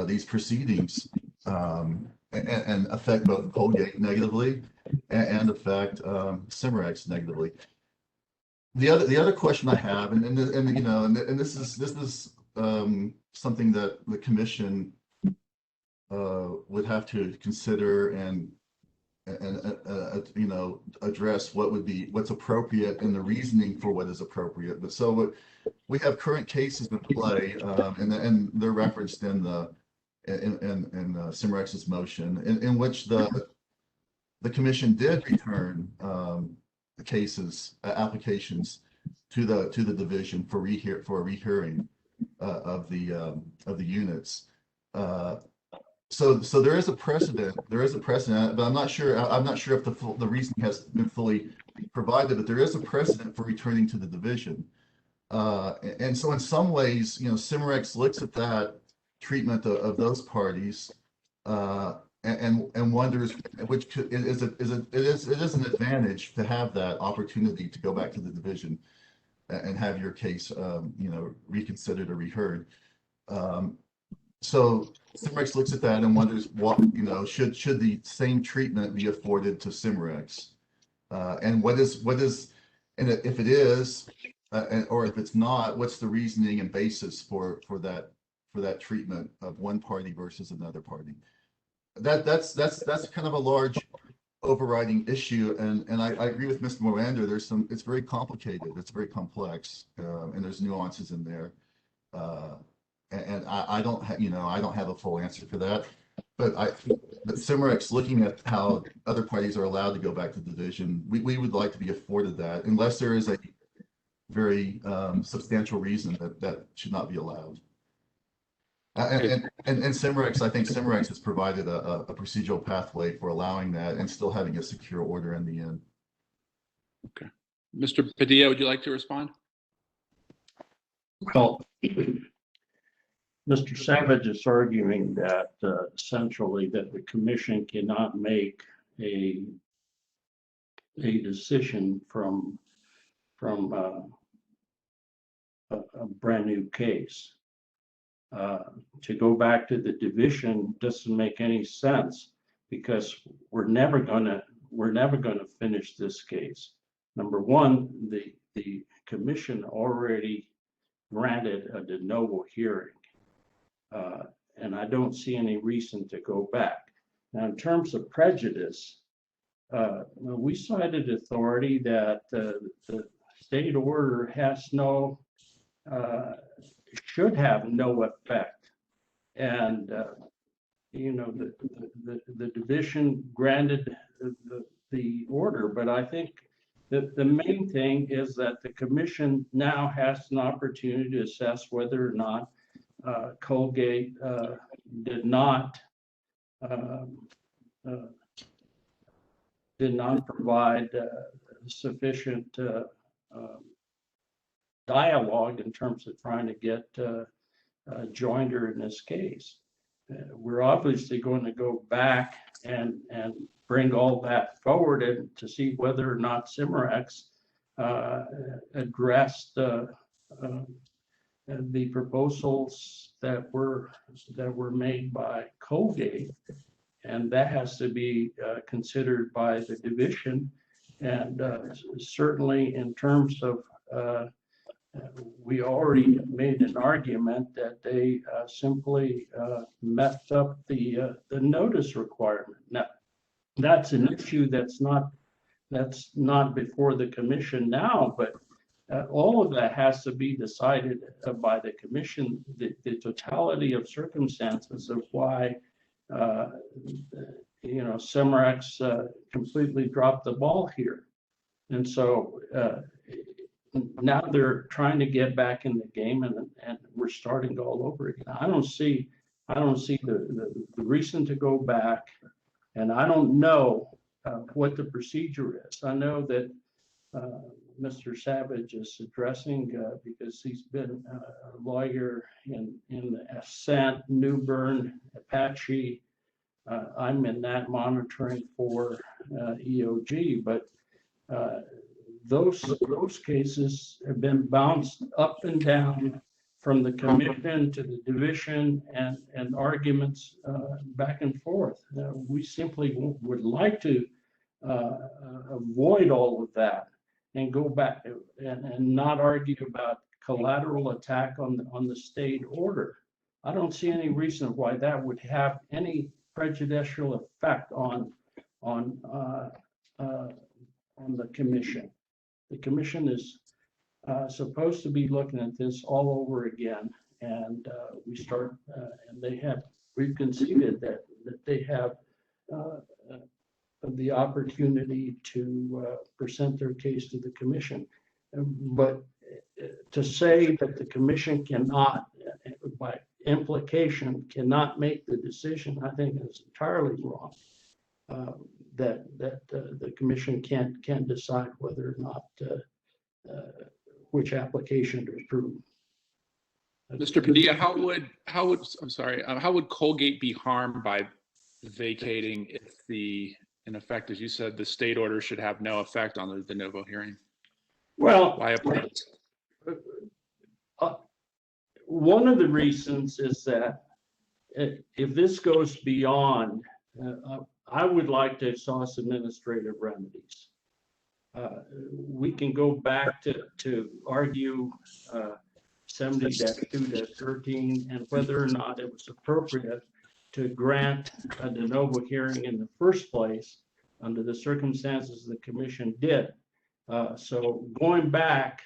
these proceedings and affect both Colgate negatively and affect Cimarex negatively. The other question I have, and this is something that the commission would have to consider and address what's appropriate and the reasoning for what is appropriate. But so we have current cases in play, and they're referenced in Cimarex's motion, in which the commission did return applications to the division for a rehearing of the units. So there is a precedent, but I'm not sure if the reasoning has been fully provided, but there is a precedent for returning to the division. And so in some ways, Cimarex looks at that treatment of those parties and wonders, which it is an advantage to have that opportunity to go back to the division and have your case reconsidered or reheard. So Cimarex looks at that and wonders what should the same treatment be afforded to Cimarex, and and if it is, or if it's not, what's the reasoning and basis for that treatment of one party versus another party? That's kind of a large overriding issue, and I agree with Mr. Morander. It's very complicated, it's very complex, and there's nuances in there. And I don't have a full answer for that, but Cimarex, looking at how other parties are allowed to go back to the division, we would like to be afforded that, unless there is a very substantial reason that should not be allowed. And Cimarex, I think Cimarex has provided a procedural pathway for allowing that and still having a secure order in the end. Okay, Mr. Padilla, would you like to respond? Well, Mr. Savage is arguing that essentially that the commission cannot make a decision from a brand new case. To go back to the division doesn't make any sense, because we're never gonna finish this case. Number one, the commission already granted a de novo hearing. And I don't see any reason to go back. Now, in terms of prejudice, we cited authority that the state order should have no effect. And, the division granted the order, but I think that the main thing is that the commission now has an opportunity to assess whether or not Colgate did not provide sufficient dialogue in terms of trying to get joinder in this case. We're obviously going to go back and bring all that forward and to see whether or not Cimarex addressed the proposals that were made by Colgate, and that has to be considered by the division. And certainly in terms of, we already made an argument that they simply messed up the notice requirement. Now, that's an issue that's not before the commission now, but all of that has to be decided by the commission, the totality of circumstances of why, Cimarex completely dropped the ball here. And so now they're trying to get back in the game, and we're starting all over again. I don't see the reason to go back, and I don't know what the procedure is. I know that Mr. Savage is addressing because he's been a lawyer in Ascent, New Bern, Apache. I'm in that monitoring for EOG, but those cases have been bounced up and down from the commission to the division, and arguments back and forth. We simply would like to avoid all of that and go back and not argue about collateral attack on the state order. I don't see any reason why that would have any prejudicial effect on the commission. The commission is supposed to be looking at this all over again, and we've conceded that they have the opportunity to present their case to the commission. But to say that the commission cannot, by implication, cannot make the decision, I think is entirely wrong. That the commission can't decide whether or not which application to approve. Mr. Padilla, how would Colgate be harmed by vacating if in effect, as you said, the state order should have no effect on the de novo hearing? Well, why one of the reasons is that if this goes beyond, I would like to exhaust administrative remedies. We can go back to argue 70-2-13 and whether or not it was appropriate to grant a de novo hearing in the first place under the circumstances the commission did. So going back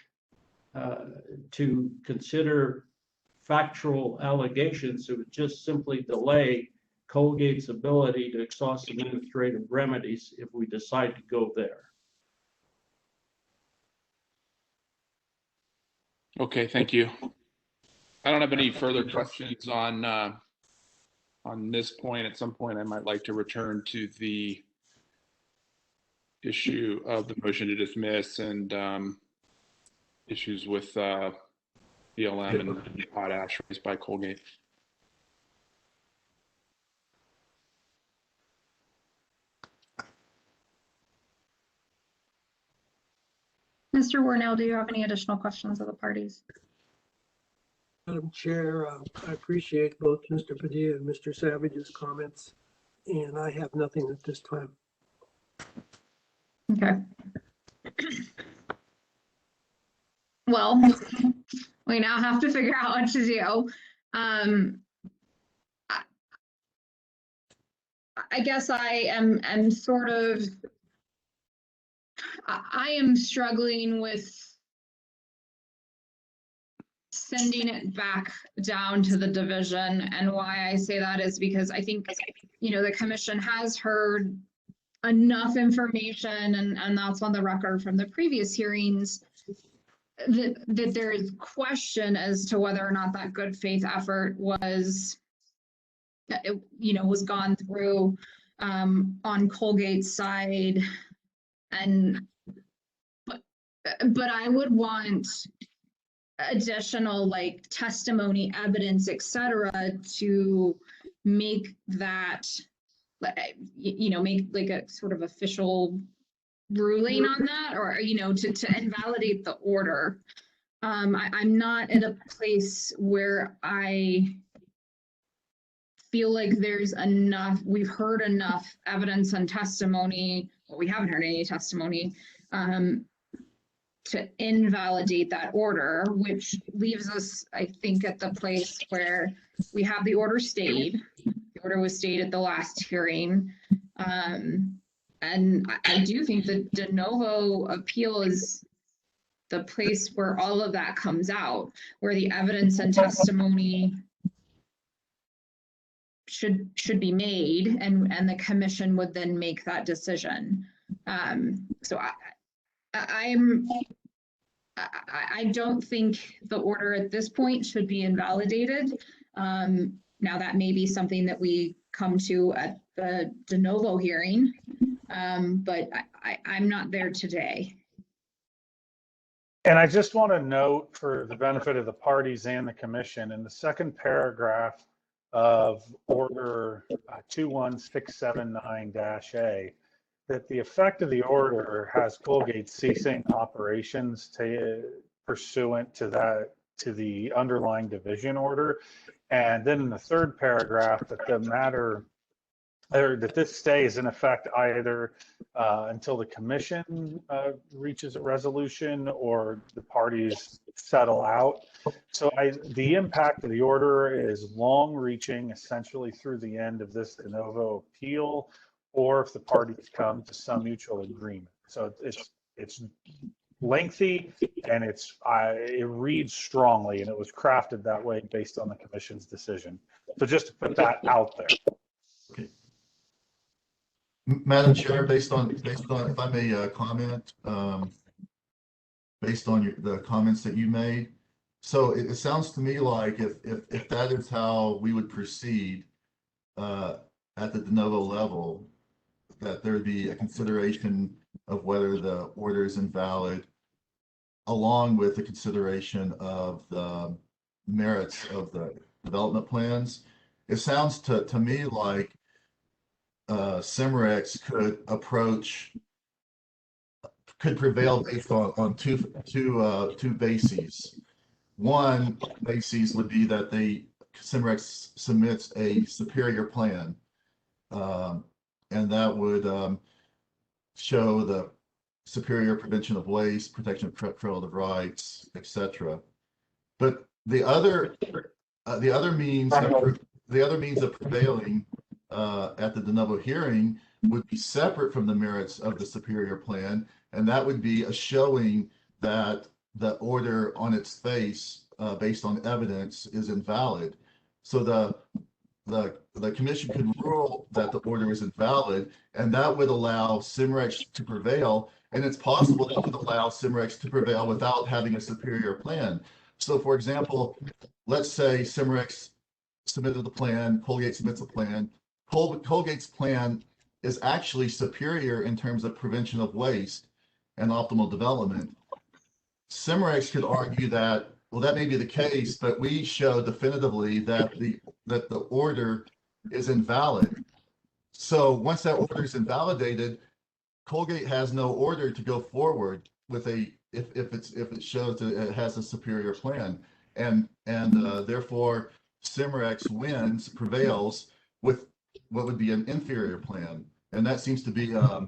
to consider factual allegations, it would just simply delay Colgate's ability to exhaust administrative remedies if we decide to go there. Okay, thank you. I don't have any further questions on this point. At some point, I might like to return to the issue of the motion to dismiss and issues with BLM and potash raised by Colgate. Mr. Warnell, do you have any additional questions of the parties? Madam Chair, I appreciate both Mr. Padilla and Mr. Savage's comments, and I have nothing at this time. Okay. Well, we now have to figure out what to do. I guess I am sort of, I am struggling with sending it back down to the division. And why I say that is because I think, the commission has heard enough information, and that's on the record from the previous hearings, that there is question as to whether or not that good faith effort was, was gone through on Colgate's side. But I would want additional testimony, evidence, etc., to make that, make a sort of official ruling on that, or to invalidate the order. I'm not at a place where I feel like there's enough, we've heard enough evidence and testimony we haven't heard any testimony, to invalidate that order, which leaves us, I think, at the place where we have the order stayed. The order was stayed at the last hearing. And I do think the de novo appeal is the place where all of that comes out, where the evidence and testimony should be made, and the commission would then make that decision. So I don't think the order at this point should be invalidated. Now that may be something that we come to at the de novo hearing, but I'm not there today. And I just want to note, for the benefit of the parties and the commission, in the second paragraph of order 21679-A, that the effect of the order has Colgate ceasing operations pursuant to the underlying division order. And then in the third paragraph, that the matter, or that this stays in effect either until the commission reaches a resolution or the parties settle out. So the impact of the order is long-reaching, essentially through the end of this de novo appeal, or if the parties come to some mutual agreement. So it's lengthy, and it reads strongly, and it was crafted that way based on the commission's decision. So just to put that out there. Okay. Madam Chair, based on, if I may comment, based on the comments that you made. So it sounds to me like if that is how we would proceed at the de novo level, that there would be a consideration of whether the order is invalid, along with the consideration of the merits of the development plans. It sounds to me like Cimarex could prevail based on two bases. One basis would be that Cimarex submits a superior plan, and that would show the superior prevention of waste, protection of relative rights, etc. But the other means of prevailing at the de novo hearing would be separate from the merits of the superior plan, and that would be a showing that the order on its face, based on evidence, is invalid. So the commission could rule that the order is invalid, and that would allow Cimarex to prevail. And it's possible that would allow Cimarex to prevail without having a superior plan. So, for example, let's say Cimarex submitted the plan, Colgate submits a plan. Colgate's plan is actually superior in terms of prevention of waste and optimal development. Cimarex could argue that, well, that may be the case, but we show definitively that the order is invalid. So once that order is invalidated, Colgate has no order to go forward with if it shows that it has a superior plan, and therefore Cimarex prevails with what would be an inferior plan, and that seems to be a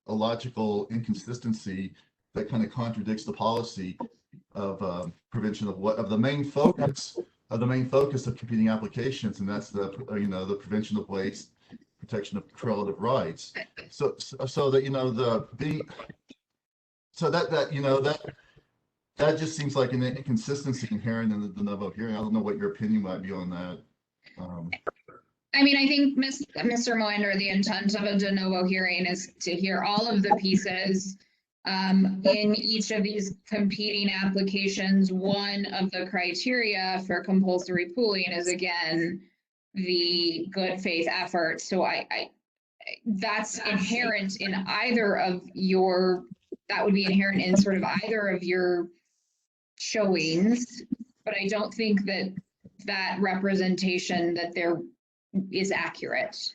logical inconsistency that kind of contradicts the policy of prevention of the main focus of competing applications, and that's the prevention of waste, protection of relative rights. So that that just seems like an inconsistency inherent in the de novo hearing. I don't know what your opinion might be on that. I mean, I think Mr. Moender, the intent of a de novo hearing is to hear all of the pieces in each of these competing applications. One of the criteria for compulsory pooling is, again, the good faith effort. So that's inherent in either of your, that would be inherent in sort of either of your showings, but I don't think that representation that there is accurate.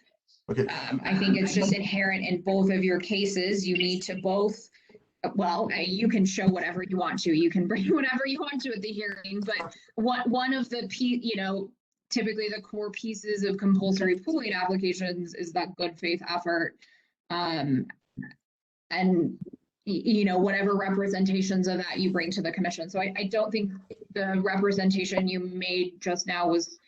Okay. I think it's just inherent in both of your cases. You need to both, well, you can show whatever you want to, you can bring whatever you want to at the hearing, but one of the typically the core pieces of compulsory pooling applications is that good faith effort. you know, whatever representations of that you bring to the commission. So I don't think the representation you made just now was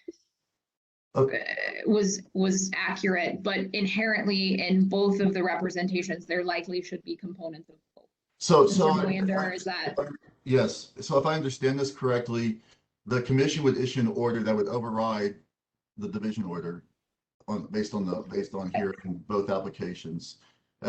accurate, but inherently in both of the representations, there likely should be components of both. So, Mr. Moander, is that? Yes, so if I understand this correctly, the commission would issue an order that would override the division order based on hearing both applications.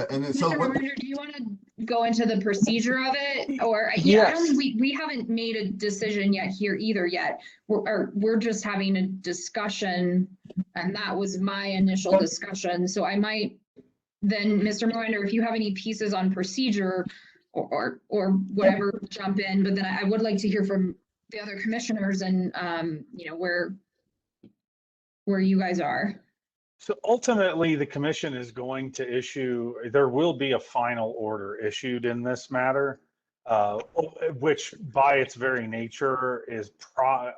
And then so Mr. what, Moander, do you want to go into the procedure of it? Or I Yes. don't think we haven't made a decision yet here either yet. We're just having a discussion, and that was my initial discussion. So I might then, Mr. Moander, if you have any pieces on procedure or whatever, jump in. But then I would like to hear from the other commissioners and you know, where you guys are. So ultimately, the commission is going to issue, there will be a final order issued in this matter, which by its very nature is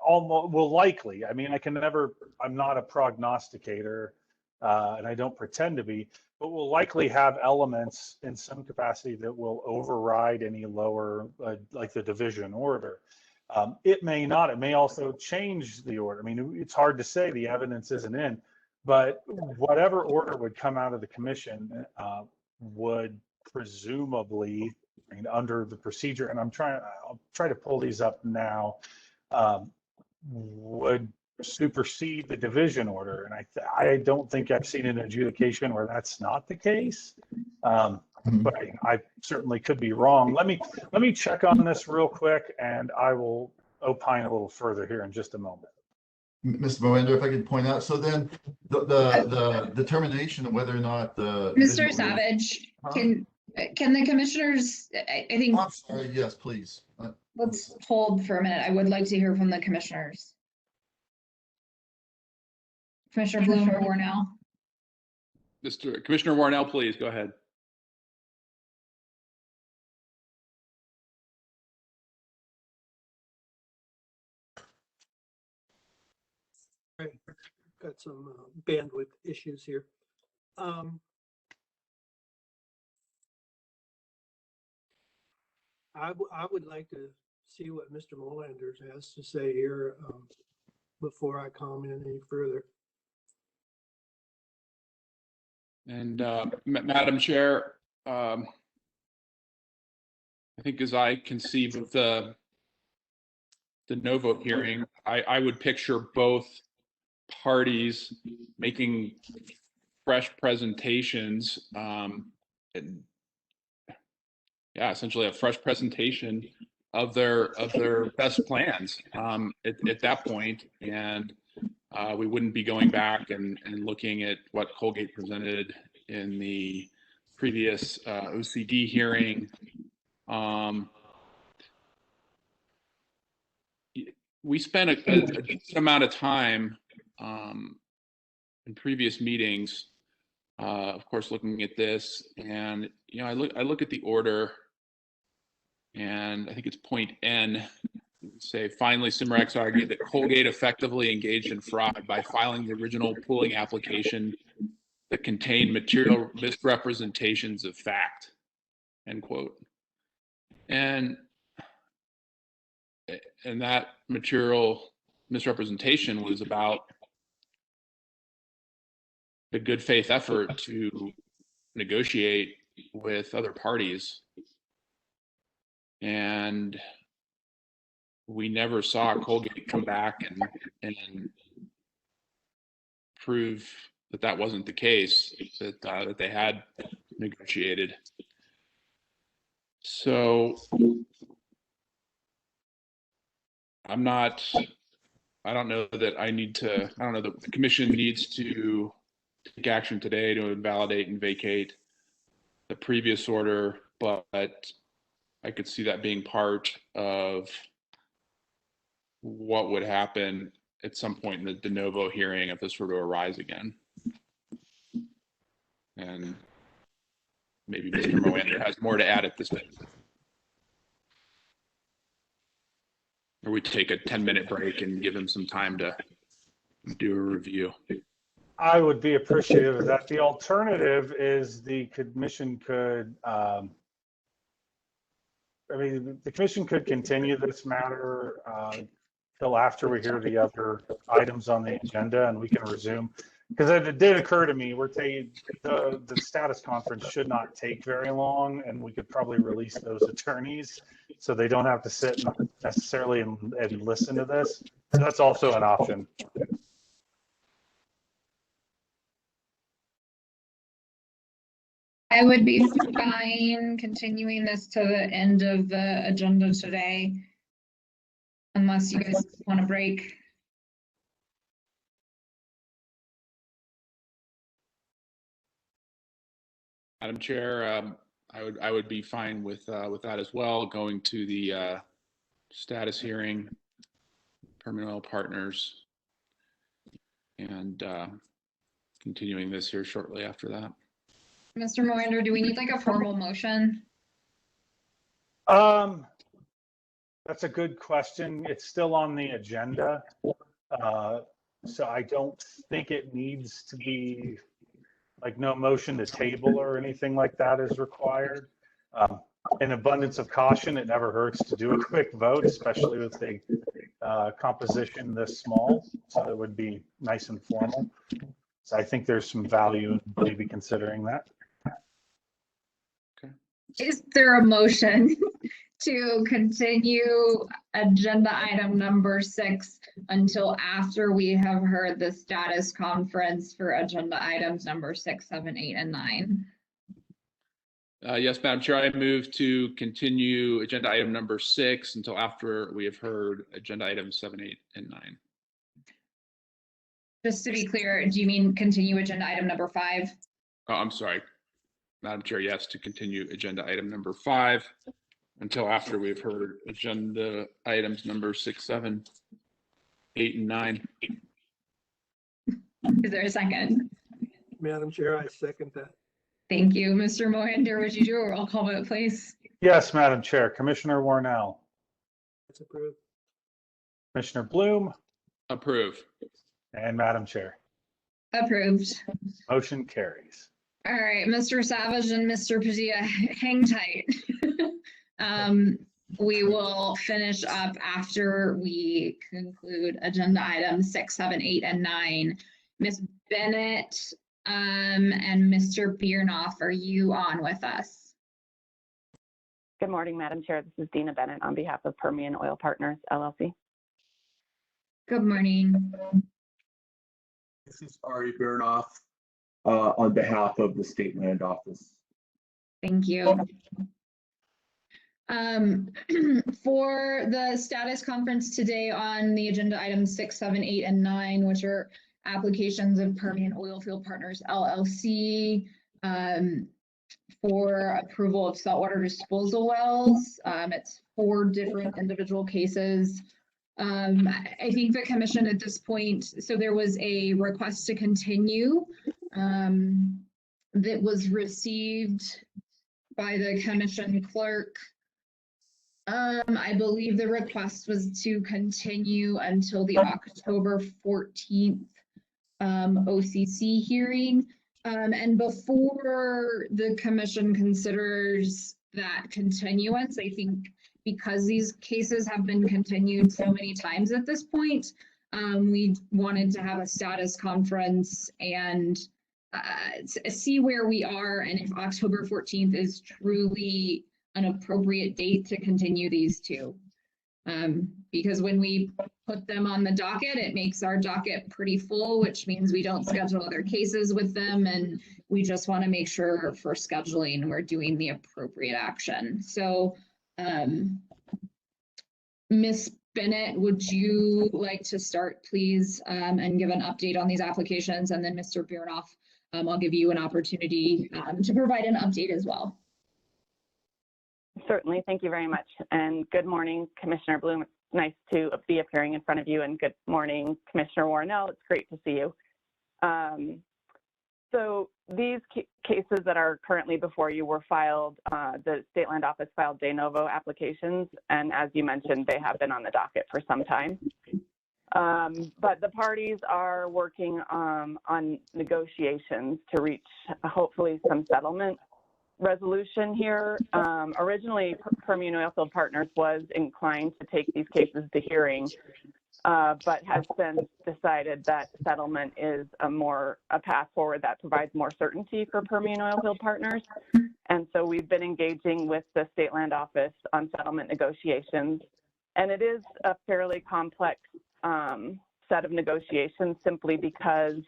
almost will likely, I mean, I'm not a prognosticator, and I don't pretend to be, but will likely have elements in some capacity that will override any lower, like the division order. It may not, it may also change the order. I mean, it's hard to say, the evidence isn't in. But whatever order would come out of the commission would presumably, I mean, under the procedure, and I'll try to pull these up now, would supersede the division order. And I don't think I've seen an adjudication where that's not the case. But I certainly could be wrong. Let me check on this real quick, and I will opine a little further here in just a moment. Mr. Moander, if I could point out, so then the determination of whether or not the Mr. Savage, can the commissioners, I think, I'm sorry, yes, please. let's hold for a minute. I would like to hear from the commissioners. Commissioner Bloom or Warnell? Commissioner Warnell, please go ahead. Got some bandwidth issues here. I would like to see what Mr. Moander has to say here before I comment any further. And Madam Chair, I think as I conceive of the no vote hearing, I would picture both parties making fresh presentations, and yeah, essentially a fresh presentation of their best plans at that point, and we wouldn't be going back and looking at what Colgate presented in the previous OCD hearing. We spent a decent amount of time in previous meetings, of course, looking at this, and you know, I look at the order, and I think it's point N. Say, finally, Cimarex argued that Colgate effectively engaged in fraud by filing the original pooling application that contained material misrepresentations of fact, end quote. And that material misrepresentation was about the good faith effort to negotiate with other parties. And we never saw Colgate come back and prove that that wasn't the case, that they had negotiated. So I don't know that the commission needs to take action today to invalidate and vacate the previous order, but I could see that being part of what would happen at some point in the de novo hearing if this were to arise again. And maybe Mr. Moander has more to add at this point. Or we take a 10-minute break and give him some time to do a review. I would be appreciative of that. The alternative is the commission could, the commission could continue this matter till after we hear the other items on the agenda, and we can resume. Because it did occur to me, the status conference should not take very long, and we could probably release those attorneys so they don't have to sit necessarily and listen to this. So that's also an option. I would be fine continuing this to the end of the agenda today, unless you guys want to break. Madam Chair, I would be fine with that as well, going to the status hearing, Permanent Oil Partners, and continuing this here shortly after that. Mr. Moinder, do we need like a formal motion? That's a good question. It's still on the agenda. So I don't think it needs to be, like, no motion to table or anything like that is required. In abundance of caution, it never hurts to do a quick vote, especially with a composition this small. So it would be nice and formal. So I think there's some value in maybe considering that. Is there a motion to continue agenda item number 6 until after we have heard the status conference for agenda items number 6, 7, 8, and 9? Yes, Madam Chair, I move to continue agenda item number 6 until after we have heard agenda items 7, 8, and 9. Just to be clear, do you mean continue agenda item number 5? Oh, I'm sorry. Madam Chair, yes, to continue agenda item number 5 until after we've heard agenda items number 6, 7, 8, and 9. Is there a second? Madam Chair, I second that. Thank you. Mr. Moinder, would you do a roll call vote, please? Yes, Madam Chair. Commissioner Warnell. It's approved. Commissioner Bloom. Approve. And Madam Chair. Approved. Motion carries. All right, Mr. Savage and Mr. Padilla, hang tight. We will finish up after we conclude agenda items 6, 7, 8, and 9. Ms. Bennett and Mr. Biernoff, are you on with us? Good morning, Madam Chair. This is Dina Bennett on behalf of Permian Oil Partners, LLC. Good morning. This is Ari Biernoff on behalf of the State Land Office. Thank you. For the status conference today on the agenda items 6, 7, 8, and 9, which are applications of Permian Oilfield Partners, LLC, for approval of saltwater disposal wells. It's 4 different individual cases. I think the commission at this point, so there was a request to continue that was received by the commission clerk. I believe the request was to continue until the October 14th OCC hearing. And before the commission considers that continuance, I think because these cases have been continued so many times at this point, we wanted to have a status conference and see where we are and if October 14th is truly an appropriate date to continue these 2. Because when we put them on the docket, it makes our docket pretty full, which means we don't schedule other cases with them. And we just want to make sure for scheduling, we're doing the appropriate action. So, Ms. Bennett, would you like to start, please, and give an update on these applications? And then Mr. Biernoff, I'll give you an opportunity to provide an update as well. Certainly. Thank you very much. And good morning, Commissioner Bloom. It's nice to be appearing in front of you. And good morning, Commissioner Warnell. It's great to see you. So these cases that are currently before you were filed, the State Land Office filed de novo applications. And as you mentioned, they have been on the docket for some time. But the parties are working on negotiations to reach hopefully some settlement resolution here. Originally, Permian Oilfield Partners was inclined to take these cases to hearing, but has since decided that settlement is a path forward that provides more certainty for Permian Oilfield Partners. And so we've been engaging with the State Land Office on settlement negotiations. And it is a fairly complex set of negotiations simply because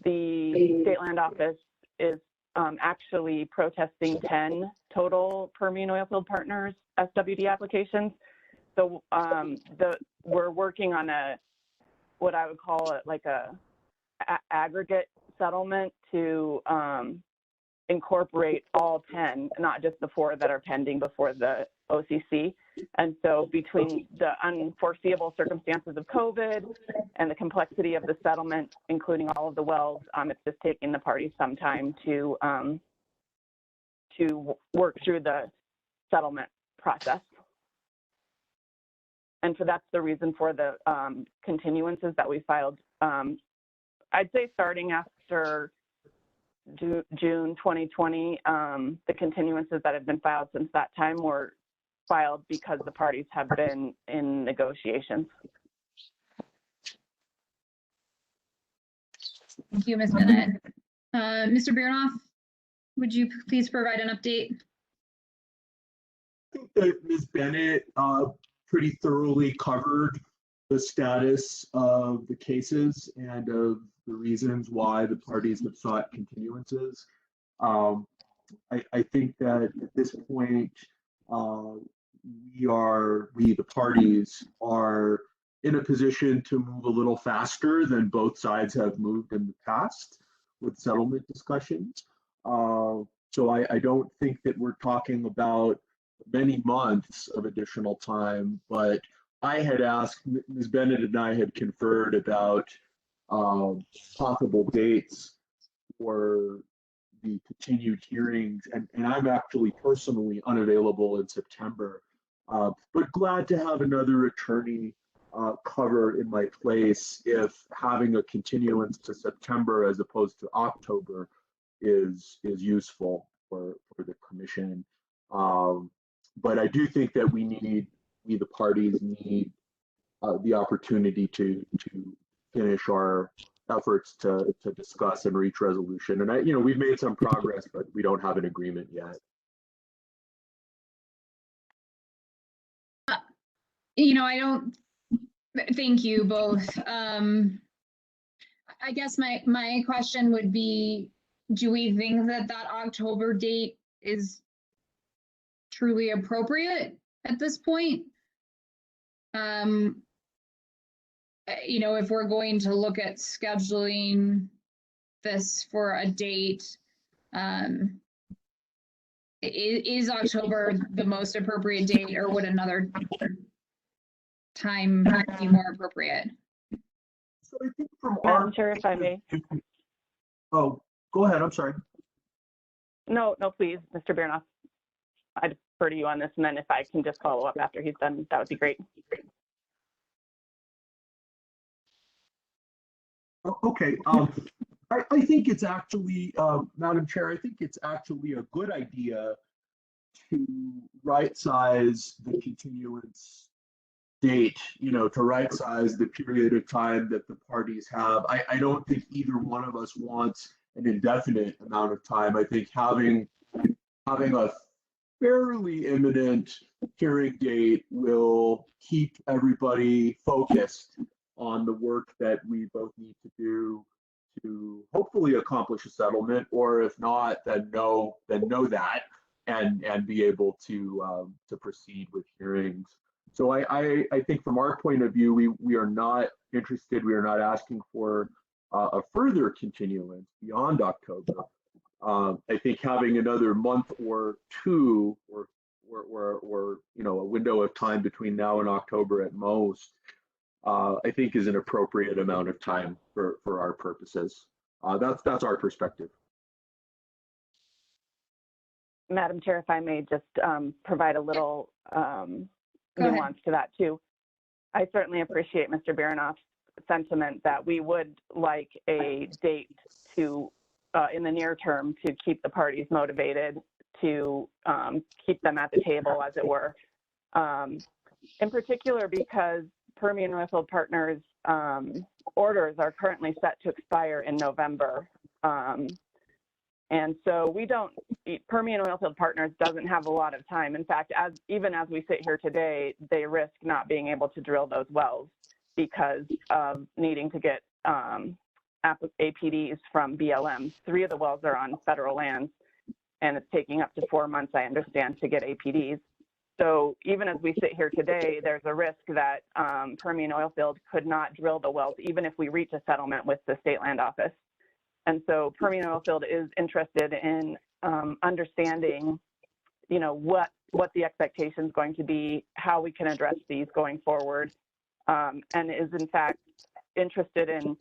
the State Land Office is actually protesting 10 total Permian Oilfield Partners SWD applications. So we're working on what I would call it like a aggregate settlement to incorporate all 10, not just the 4 that are pending before the OCC. And so between the unforeseeable circumstances of COVID and the complexity of the settlement, including all of the wells, it's just taking the parties some time to work through the settlement process. And so that's the reason for the continuances that we filed. I'd say starting after June 2020, the continuances that have been filed since that time were filed because the parties have been in negotiations. Thank you, Ms. Bennett. Mr. Biernoff, would you please provide an update? I think that Ms. Bennett pretty thoroughly covered the status of the cases and of the reasons why the parties have sought continuances. I think that at this point, the parties are in a position to move a little faster than both sides have moved in the past with settlement discussions. So I don't think that we're talking about many months of additional time, but I had asked, Ms. Bennett and I had conferred about possible dates for the continued hearings, and I'm actually personally unavailable in September, but glad to have another attorney cover in my place if having a continuance to September as opposed to October is useful for the commission. But I do think that we the parties need the opportunity to finish our efforts to discuss and reach resolution. And we've made some progress, but we don't have an agreement yet. Thank you both. I guess my question would be, do we think that October date is truly appropriate at this point? If we're going to look at scheduling this for a date, is October the most appropriate date, or would another time be more appropriate? So I think from Madam Chair, if I may. Oh, go ahead. I'm sorry. No, please, Mr. Biernoff. I defer to you on this, and then if I can just follow up after he's done, that would be great. Okay. I think it's actually, Madam Chair, I think it's actually a good idea to right-size the continuance date, to right-size the period of time that the parties have. I don't think either one of us wants an indefinite amount of time. I think having a fairly imminent hearing date will keep everybody focused on the work that we both need to do to hopefully accomplish a settlement, or if not, then know that and be able to proceed with hearings. So I think from our point of view, we are not interested. We are not asking for a further continuance beyond October. I think having another month or two, or a window of time between now and October at most, I think is an appropriate amount of time for our purposes. That's our perspective. Madam Chair, if I may just provide a little nuance to that too. I certainly appreciate Mr. Baranoff's sentiment that we would like a date to, in the near term, to keep the parties motivated, to keep them at the table, as it were. In particular, because Permian Oilfield Partners orders are currently set to expire in November. And so Permian Oilfield Partners doesn't have a lot of time. In fact, even as we sit here today, they risk not being able to drill those wells because of needing to get APDs from BLM. 3 of the wells are on federal lands, and it's taking up to 4 months, I understand, to get APDs. So even as we sit here today, there's a risk that Permian Oilfield could not drill the wells, even if we reach a settlement with the State Land Office. And so Permian Oilfield is interested in understanding, what the expectation is going to be, how we can address these going forward, and is in fact interested in,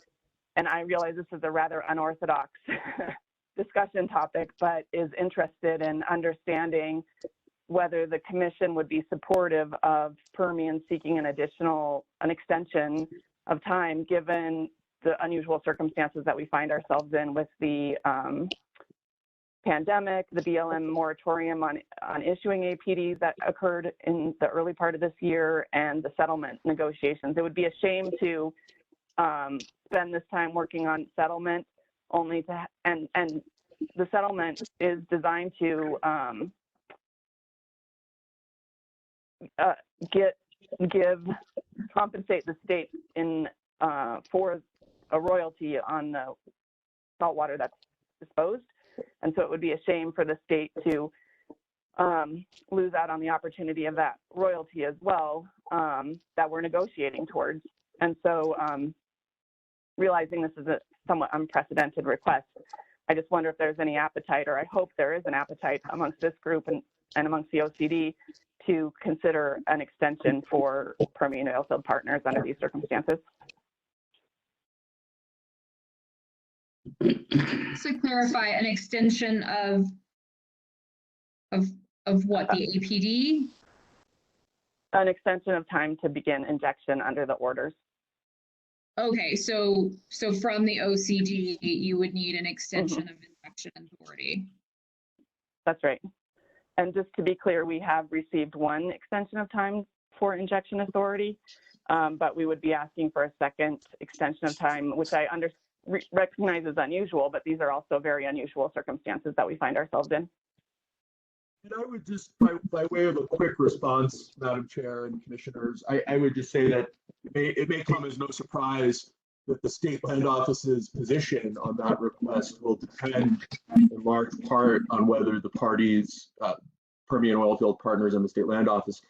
and I realize this is a rather unorthodox discussion topic, but is interested in understanding whether the commission would be supportive of Permian seeking an extension of time, given the unusual circumstances that we find ourselves in with the pandemic, the BLM moratorium on issuing APDs that occurred in the early part of this year, and the settlement negotiations. It would be a shame to spend this time working on settlement only to, and the settlement is designed to compensate the state for a royalty on the salt water that's disposed. And so it would be a shame for the state to lose out on the opportunity of that royalty as well, that we're negotiating towards. And so realizing this is a somewhat unprecedented request, I just wonder if there's any appetite, or I hope there is an appetite amongst this group and amongst the OCD to consider an extension for Permian Oilfield Partners under these circumstances. To clarify, an extension of what, the APD? An extension of time to begin injection under the orders. Okay, so from the OCD, you would need an extension of injection authority. That's right. And just to be clear, we have received 1 extension of time for injection authority, but we would be asking for a second extension of time, which I recognize is unusual, but these are also very unusual circumstances that we find ourselves in. And I would just, by way of a quick response, Madam Chair and Commissioners, I would just say that it may come as no surprise that the State Land Office's position on that request will depend in large part on whether the parties, Permian Oilfield Partners and the State Land Office,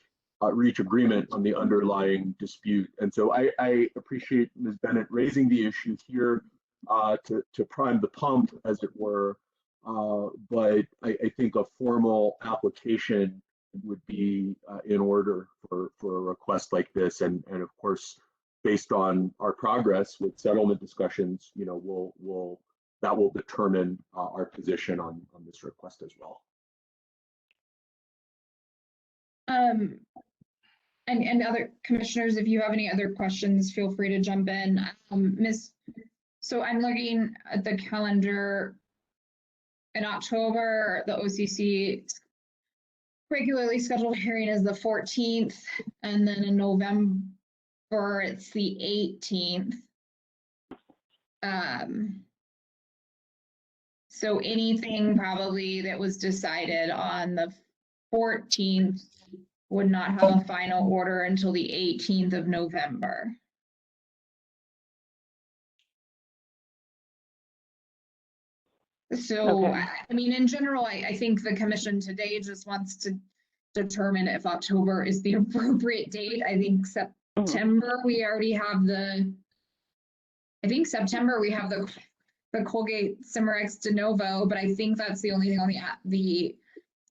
reach agreement on the underlying dispute. And so I appreciate Ms. Bennett raising the issue here to prime the pump, as it were. But I think a formal application would be in order for a request like this. And of course, based on our progress with settlement discussions, that will determine our position on this request as well. And other commissioners, if you have any other questions, feel free to jump in. So I'm looking at the calendar. In October, the OCC regularly scheduled hearing is the 14th, and then in November, it's the 18th. So anything probably that was decided on the 14th would not have a final order until the 18th of November. So, okay. I mean, in general, I think the commission today just wants to determine if October is the appropriate date. I think September, we already have September, we have the Colgate Cimarex de novo, but I think that's the only thing on the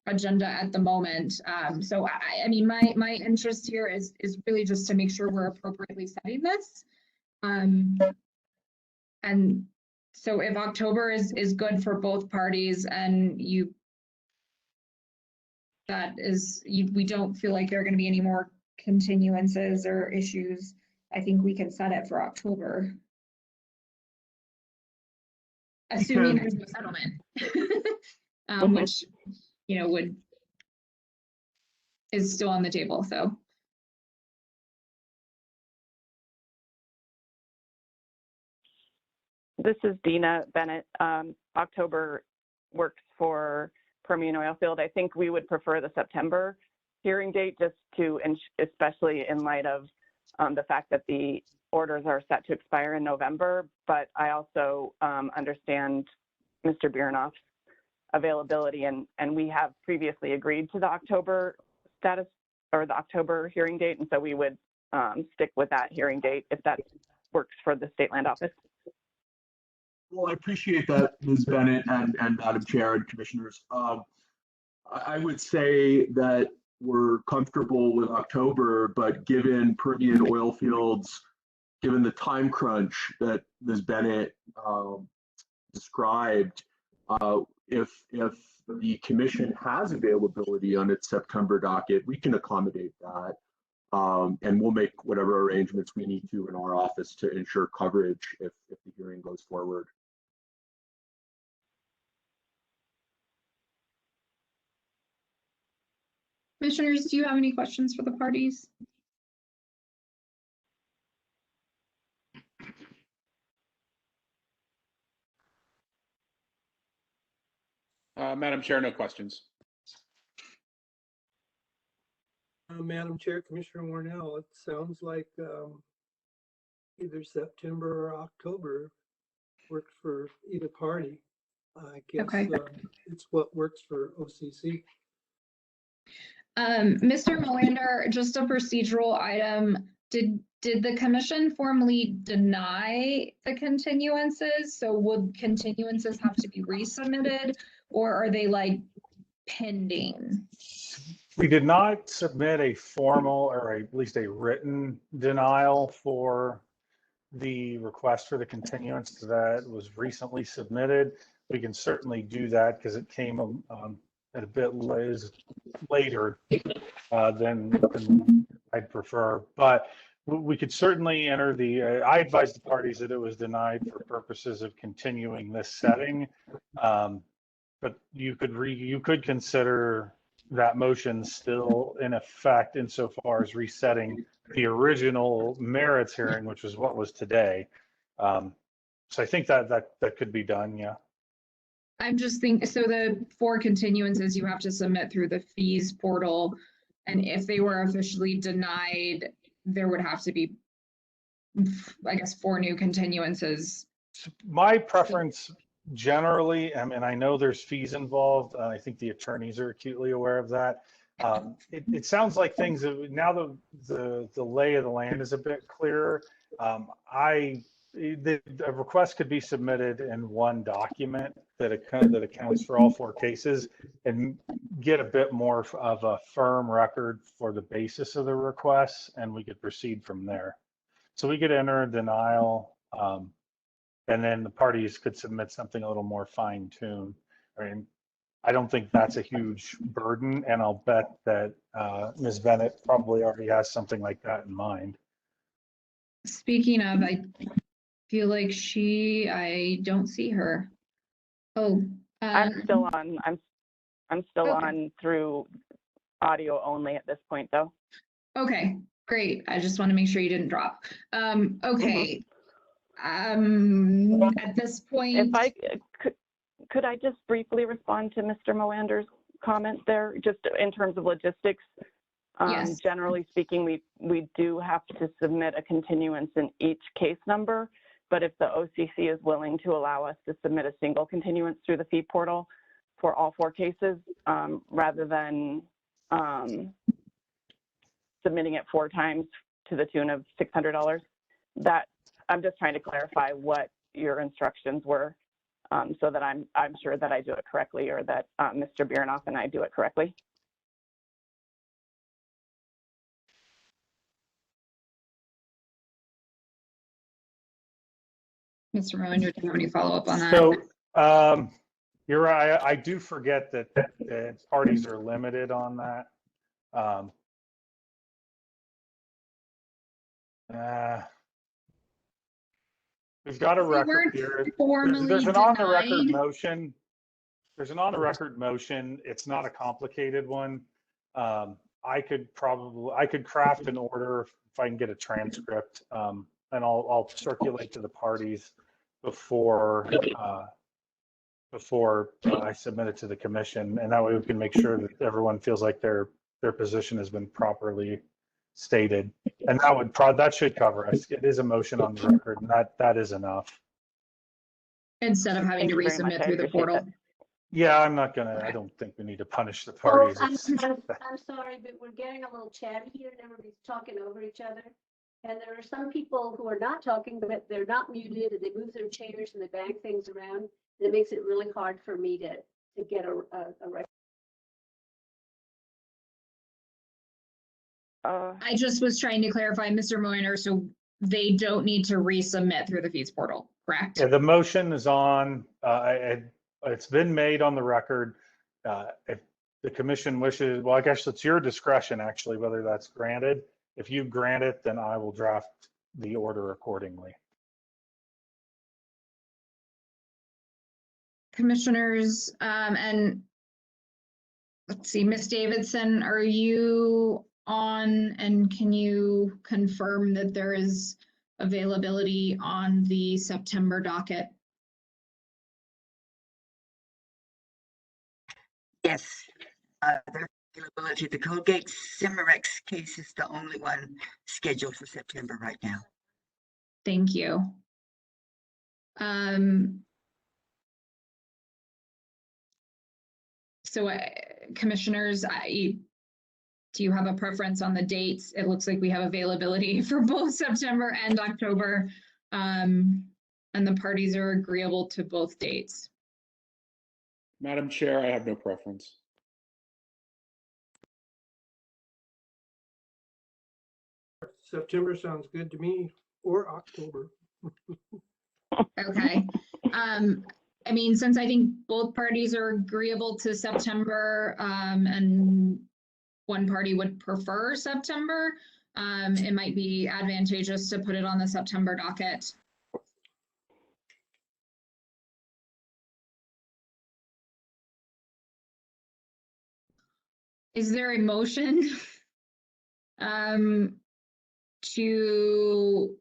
agenda at the moment. So, I mean, my interest here is really just to make sure we're appropriately setting this. And so if October is good for both parties and we don't feel like there are going to be any more continuances or issues, I think we can set it for October. Assuming there's no settlement, which, you know, is still on the table, so. This is Dina Bennett. October works for Permian Oilfield. I think we would prefer the September hearing date, just to, especially in light of the fact that the orders are set to expire in November. But I also understand Mr. Biernoff's availability, and we have previously agreed to the October status or the October hearing date, and so we would stick with that hearing date if that works for the State Land Office. Well, I appreciate that, Ms. Bennett and Madam Chair and Commissioners. I would say that we're comfortable with October, but given Permian Oilfields, given the time crunch that Ms. Bennett described, if the commission has availability on its September docket, we can accommodate that. And we'll make whatever arrangements we need to in our office to ensure coverage if the hearing goes forward. Commissioners, do you have any questions for the parties? Madam Chair, no questions. Madam Chair, Commissioner Warnell, it sounds like either September or October works for either party. I guess Okay. It's what works for OCC. Mr. Melander, just a procedural item. Did the commission formally deny the continuances? So would continuances have to be resubmitted, or are they like pending? We did not submit a formal or at least a written denial for the request for the continuance that was recently submitted. We can certainly do that because it came at a bit later than I'd prefer. But we could certainly enter the, I advised the parties that it was denied for purposes of continuing this setting. But you could consider that motion still in effect insofar as resetting the original merits hearing, which was what was today. So I think that could be done, yeah. I'm just thinking, so the 4 continuances you have to submit through the fees portal, and if they were officially denied, there would have to be, I guess, 4 new continuances. My preference generally, and I know there's fees involved, I think the attorneys are acutely aware of that. It sounds like things have, now the lay of the land is a bit clearer. The request could be submitted in one document that accounts for all 4 cases and get a bit more of a firm record for the basis of the request, and we could proceed from there. So we could enter a denial, and then the parties could submit something a little more fine-tuned. I mean, I don't think that's a huge burden, and I'll bet that Ms. Bennett probably already has something like that in mind. Speaking of, I feel like I don't see her. Oh, I'm still on. I'm still okay. on through audio only at this point, though. Okay, great. I just want to make sure you didn't drop. Okay. At this point, If I could I just briefly respond to Mr. Melander's comment there, just in terms of logistics? Yes. Generally speaking, we do have to submit a continuance in each case number, but if the OCC is willing to allow us to submit a single continuance through the fee portal for all 4 cases, rather than submitting it 4 times to the tune of $600, that I'm just trying to clarify what your instructions were, so that I'm sure that I do it correctly, or that Mr. Biernoff and I do it correctly. Mr. Melander, do you have any follow-up on that? So you're right. I do forget that parties are limited on that. We've got a They record weren't here. formally There's an on the record denied. motion. There's an on the record motion. It's not a complicated one. I could craft an order if I can get a transcript, and I'll circulate to the parties before I submit it to the commission, and that way we can make sure that everyone feels like their position has been properly stated, and that should cover us. It is a motion on the record, and that is enough. Instead of having Thank to you very much. resubmit I through the appreciate portal. that. Yeah, I don't think we need to punish the Oh, parties. I'm sorry, but we're getting a little chatty here and everybody's talking over each other. And there are some people who are not talking, but they're not muted and they move their chairs and they bang things around. And it makes it really hard for me to get a record. I just was trying to clarify, Mr. Moiner, so they don't need to resubmit through the feeds portal, correct? Yeah, the motion is on. It's been made on the record. If the commission wishes, well, I guess it's your discretion actually whether that's granted. If you grant it, then I will draft the order accordingly. Commissioners, and let's see, Ms. Davidson, are you on, and can you confirm that there is availability on the September docket? Yes, there's availability. The Colgate Cimarex case is the only one scheduled for September right now. Thank you. So commissioners, do you have a preference on the dates? It looks like we have availability for both September and October. And the parties are agreeable to both dates. Madam Chair, I have no preference. September sounds good to me, or October. Okay. I mean, since I think both parties are agreeable to September, and one party would prefer September, it might be advantageous to put it on the September docket. Is there a motion to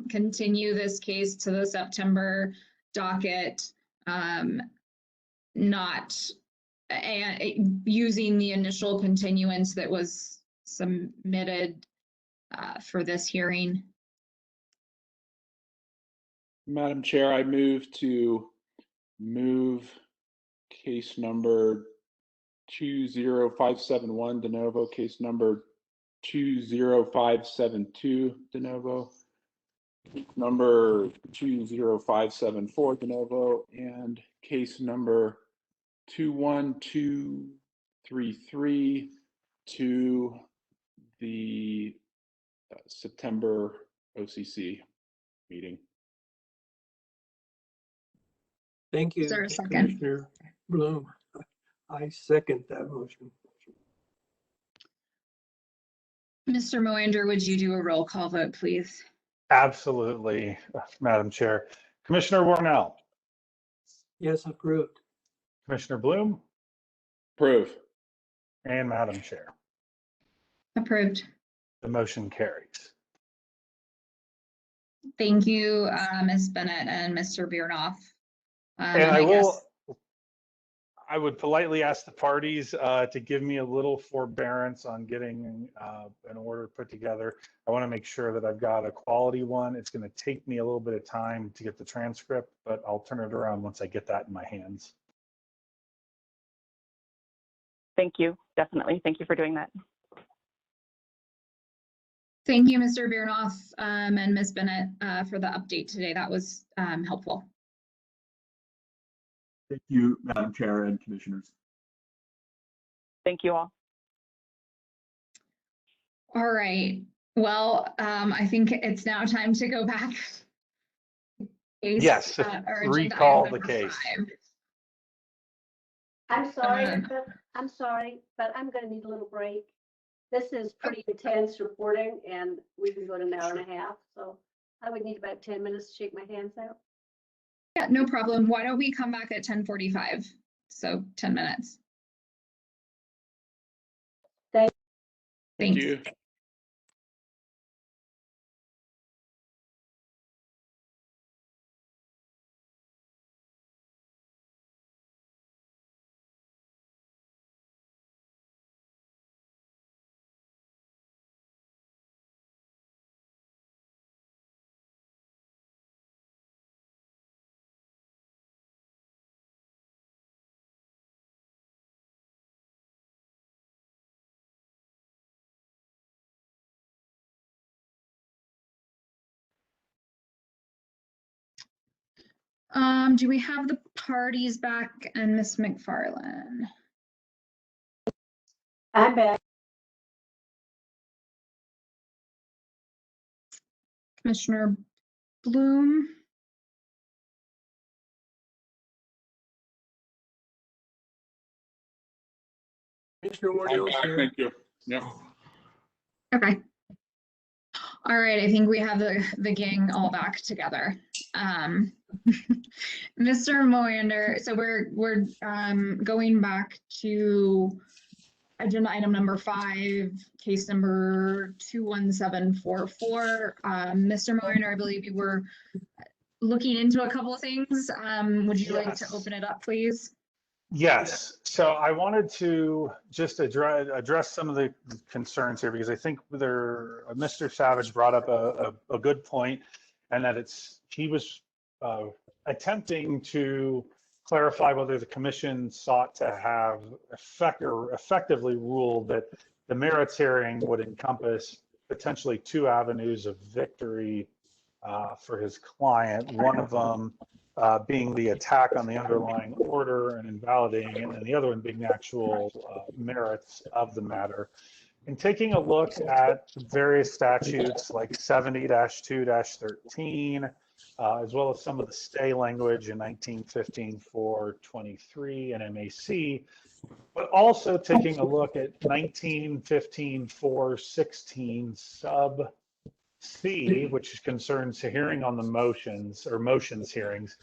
continue this case to the September docket, not using the initial continuance that was submitted for this hearing? Madam Chair, I move to move case number 20571 de novo, case number 20572 de novo, number 20574 de novo, and case number 21233 to the September OCC meeting. Thank you, Is there a second? Commissioner Bloom. I second that motion. Mr. Moander, would you do a roll call vote, please? Absolutely, Madam Chair. Commissioner Warnell, Yes, approved. Commissioner Bloom, Approve. and Madam Chair. Approved. The motion carries. Thank you, Ms. Bennett and Mr. Biernoff. And I would politely ask the parties to give me a little forbearance on getting an order put together. I want to make sure that I've got a quality one. It's going to take me a little bit of time to get the transcript, but I'll turn it around once I get that in my hands. Thank you. Definitely. Thank you for doing that. Thank you, Mr. Biernoff, and Ms. Bennett for the update today. That was helpful. Thank you, Madam Chair and Commissioners. Thank you all. All right. Well, I think it's now time to go back. Yes, recall the case. I'm sorry, but I'm going to need a little break. This is pretty intense reporting and we can go to an hour and a half. So I would need about 10 minutes to shake my hands out. Yeah, no problem. Why don't we come back at 10:45? So 10 minutes. Thank Thank Thanks. you. Do we have the parties back and Ms. McFarland? I'm back. Commissioner Bloom? Commissioner Warnell's here. Thank you. Yep. Okay. All right, I think we have the gang all back together. Mr. Moyander, so we're going back to agenda item number 5, case number 21744. Mr. Moyander, I believe you were looking into a couple of things. Would you like to Yes. open it up, please? Yes, so I wanted to just address some of the concerns here because I think Mr. Savage brought up a good point, and that he was attempting to clarify whether the commission sought to have effectively ruled that the merits hearing would encompass potentially 2 avenues of victory for his client. One of them being the attack on the underlying order and invalidating it, and the other one being the actual merits of the matter. In taking a look at various statutes like 70-2-13, as well as some of the stay language in 1915-423 and MAC, but also taking a look at 1915-416 sub C, which concerns a hearing on the motions or motions hearings.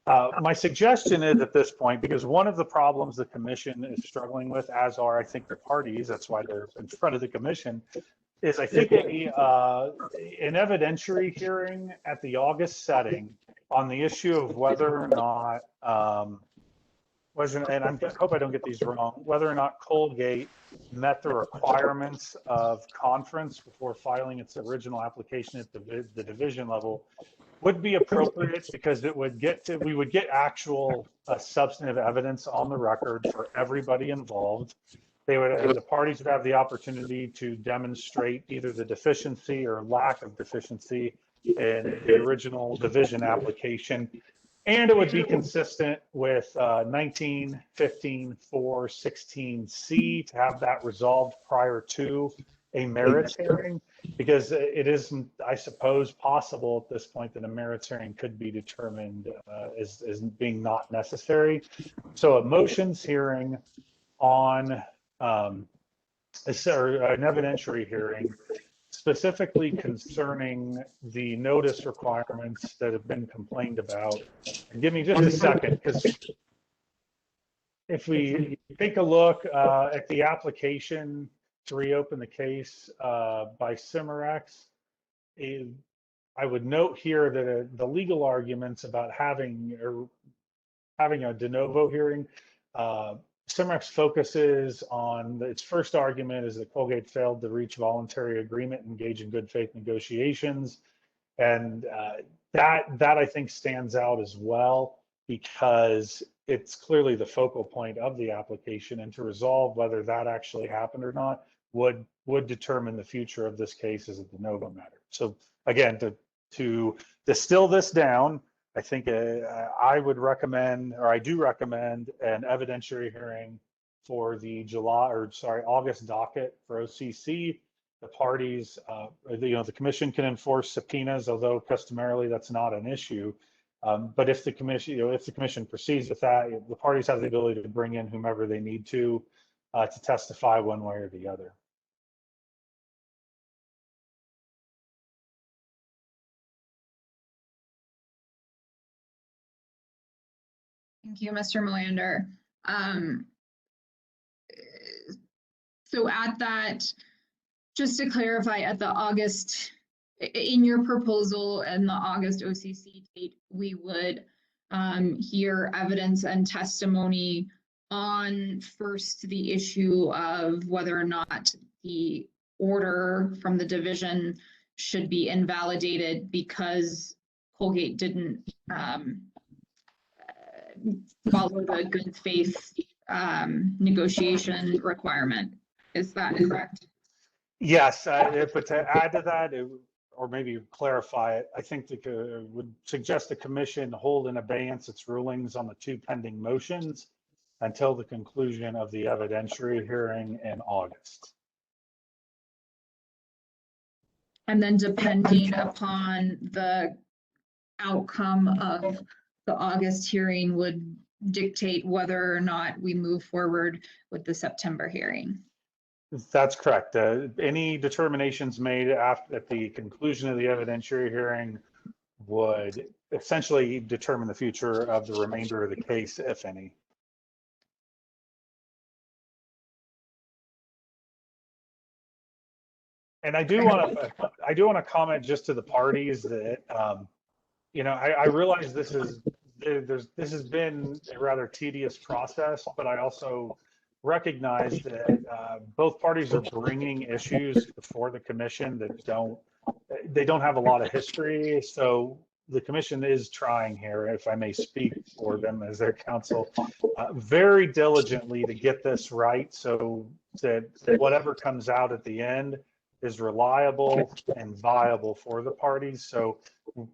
My suggestion is at this point, because one of the problems the commission is struggling with, as are I think the parties, that's why they're in front of the commission, is I think an evidentiary hearing at the August setting on the issue of whether or not, and I hope I don't get these wrong, whether or not Colgate met the requirements of conference before filing its original application at the division level would be appropriate, because we would get actual substantive evidence on the record for everybody involved. The parties would have the opportunity to demonstrate either the deficiency or lack of deficiency in the original division application. And it would be consistent with 1915-416C to have that resolved prior to a merits hearing, because it isn't, I suppose, possible at this point that a merits hearing could be determined as being not necessary. So a motions hearing on an evidentiary hearing specifically concerning the notice requirements that have been complained about. And give me just a second, because if we take a look at the application to reopen the case by Cimerex, I would note here that the legal arguments about having a de novo hearing, Cimerex focuses on its first argument is that Colgate failed to reach voluntary agreement and engage in good faith negotiations. And that I think stands out as well, because it's clearly the focal point of the application, and to resolve whether that actually happened or not would determine the future of this case as a de novo matter. So again, to distill this down, I think I would recommend, or I do recommend, an evidentiary hearing for the August docket for OCC. The parties, the commission can enforce subpoenas, although customarily that's not an issue. But if the commission proceeds with that, the parties have the ability to bring in whomever they need to testify one way or the other. Thank you, Mr. Melander. So at that, just to clarify, at the August, in your proposal and the August OCC date, we would hear evidence and testimony on first the issue of whether or not the order from the division should be invalidated because Colgate didn't follow the good faith negotiation requirement. Is that correct? Yes, but to add to that, or maybe clarify it, I think would suggest the commission hold in abeyance its rulings on the two pending motions until the conclusion of the evidentiary hearing in August. And then depending upon the outcome of the August hearing would dictate whether or not we move forward with the September hearing. That's correct. Any determinations made at the conclusion of the evidentiary hearing would essentially determine the future of the remainder of the case, if any. And I do want to comment just to the parties that you know, I realize this has been a rather tedious process, but I also recognize that both parties are bringing issues before the commission that they don't have a lot of history. So the commission is trying here, if I may speak for them as their counsel, very diligently to get this right so that whatever comes out at the end is reliable and viable for the parties. So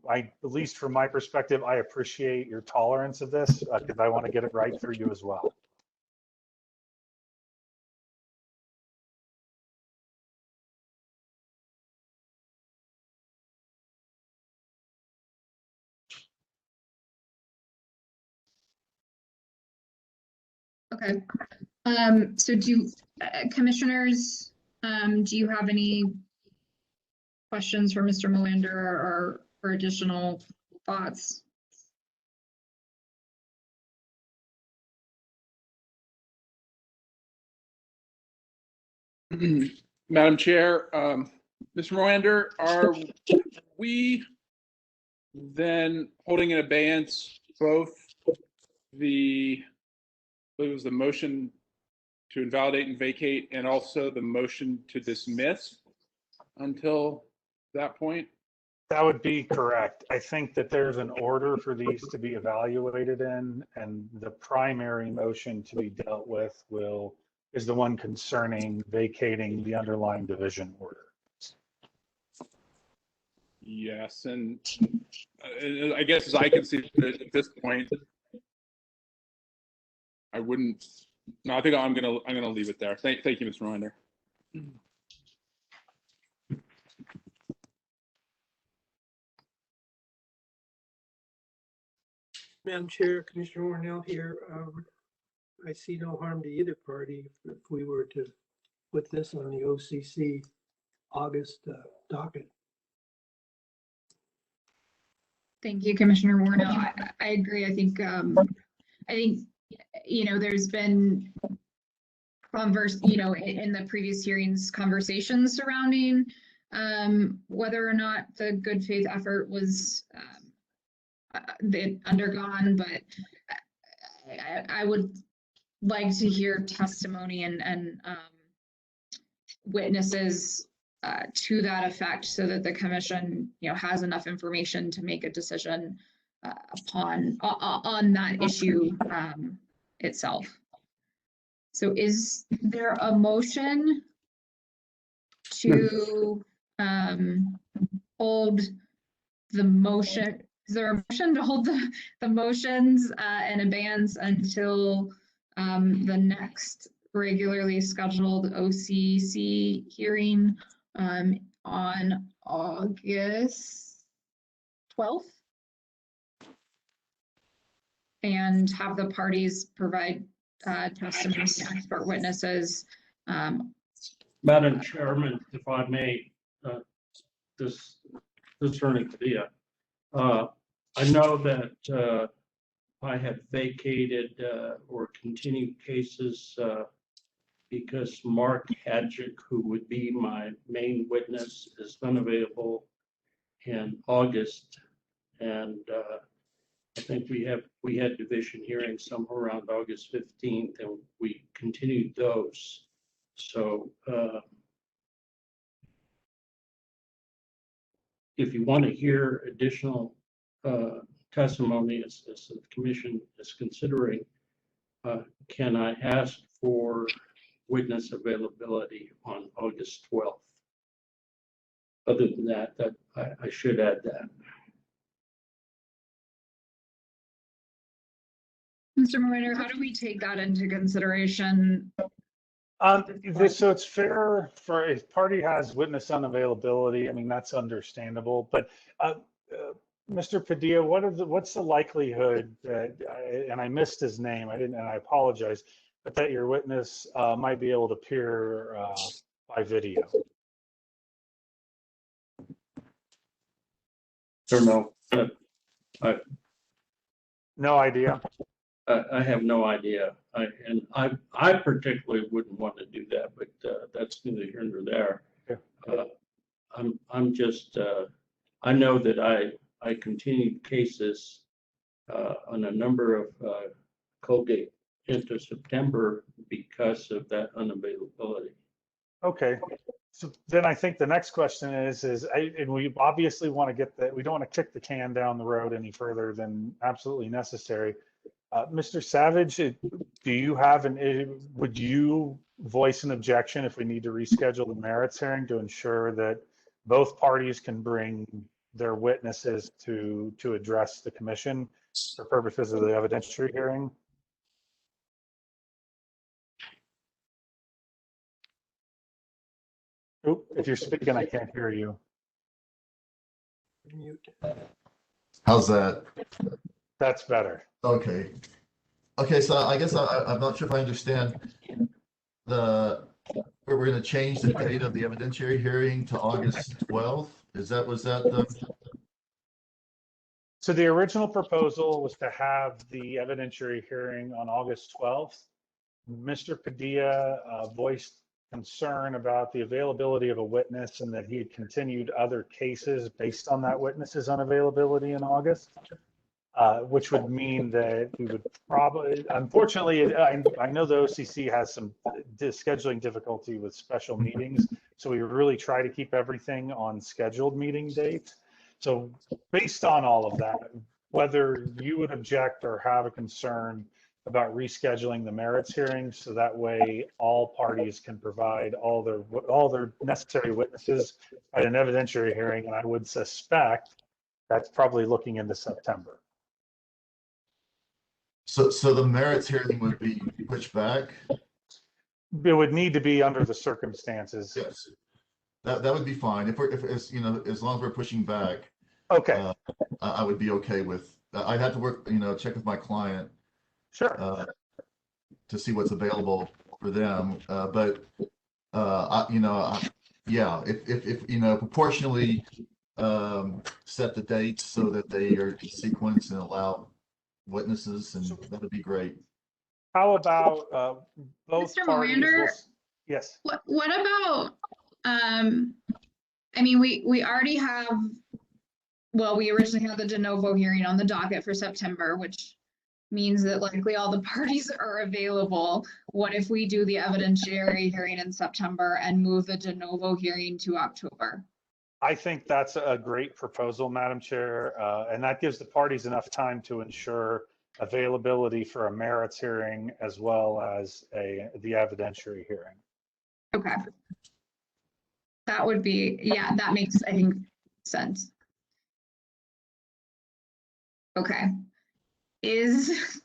at least from my perspective, I appreciate your tolerance of this because I want to get it right for you as well. Okay. So commissioners, do you have any questions for Mr. Melander or additional thoughts? Madam Chair, Mr. Melander, are we then holding in abeyance both it was the motion to invalidate and vacate and also the motion to dismiss until that point? That would be correct. I think that there's an order for these to be evaluated in, and the primary motion to be dealt with is the one concerning vacating the underlying division order. Yes, and I guess as I can see at this point, I wouldn't. No, I think I'm gonna leave it there. Thank you, Mr. Melander. Madam Chair, Commissioner Warnell here. I see no harm to either party if we were to put this on the OCC August docket. Thank you, Commissioner Warnell. I agree. I think you know, there's been in the previous hearings, conversations surrounding whether or not the good faith effort was undergone, but I would like to hear testimony and witnesses to that effect so that the commission, you know, has enough information to make a decision on that issue itself. So is there a motion to hold the motion? Is there a motion to hold the motions in abeyance until the next regularly scheduled OCC hearing on August 12th? And have the parties provide testimony to expert witnesses. Madam Chairman, if I may, this Attorney Padilla, I know that I have vacated or continued cases because Mark Hadjic, who would be my main witness, is unavailable in August. And I think we had division hearings somewhere around August 15th, and we continued those. So if you want to hear additional testimony as the commission is considering, can I ask for witness availability on August 12th? Other than that, I should add that. Mr. Moreno, how do we take that into consideration? So it's fair for if party has witness unavailability. I mean, that's understandable. But Mr. Padilla, what's the likelihood that, and I missed his name, and I apologize, but that your witness might be able to appear by video? Or no? No idea. I have no idea. I particularly wouldn't want to do that, but that's neither here nor there. Yeah. I'm just, I know that I continued cases on a number of Colgate into September because of that unavailability. Okay. So then I think the next question is and we obviously want to get that, we don't want to kick the can down the road any further than absolutely necessary. Mr. Savage, do you have would you voice an objection if we need to reschedule the merits hearing to ensure that both parties can bring their witnesses to address the commission for purposes of the evidentiary hearing? Oop, if you're speaking, I can't hear you. Mute. How's that? That's better. Okay. Okay, so I guess I'm not sure if I understand we're going to change the date of the evidentiary hearing to August 12th. Was that the? So the original proposal was to have the evidentiary hearing on August 12th. Mr. Padilla voiced concern about the availability of a witness and that he had continued other cases based on that witness's unavailability in August, which would mean that we would probably, unfortunately, I know the OCC has some scheduling difficulty with special meetings, so we really try to keep everything on scheduled meeting dates. So based on all of that, whether you would object or have a concern about rescheduling the merits hearings, so that way all parties can provide all their necessary witnesses at an evidentiary hearing, and I would suspect that's probably looking into September. So the merits hearing would be pushed back? It would need to be under the circumstances. Yes. That would be fine. If it's, as long as we're pushing back. Okay. I would be okay with, I'd have to work, check with my client. Sure. To see what's available for them. Yeah, if proportionally set the dates so that they are in sequence and allow witnesses, and that would be great. How about both Mr. parties? Morander, Yes. What about, I mean, we already have, well, we originally had the de novo hearing on the docket for September, which means that likely all the parties are available. What if we do the evidentiary hearing in September and move the de novo hearing to October? I think that's a great proposal, Madam Chair, and that gives the parties enough time to ensure availability for a merits hearing as well as the evidentiary hearing. Okay. That would be, yeah, that makes, I think, sense. Okay. Is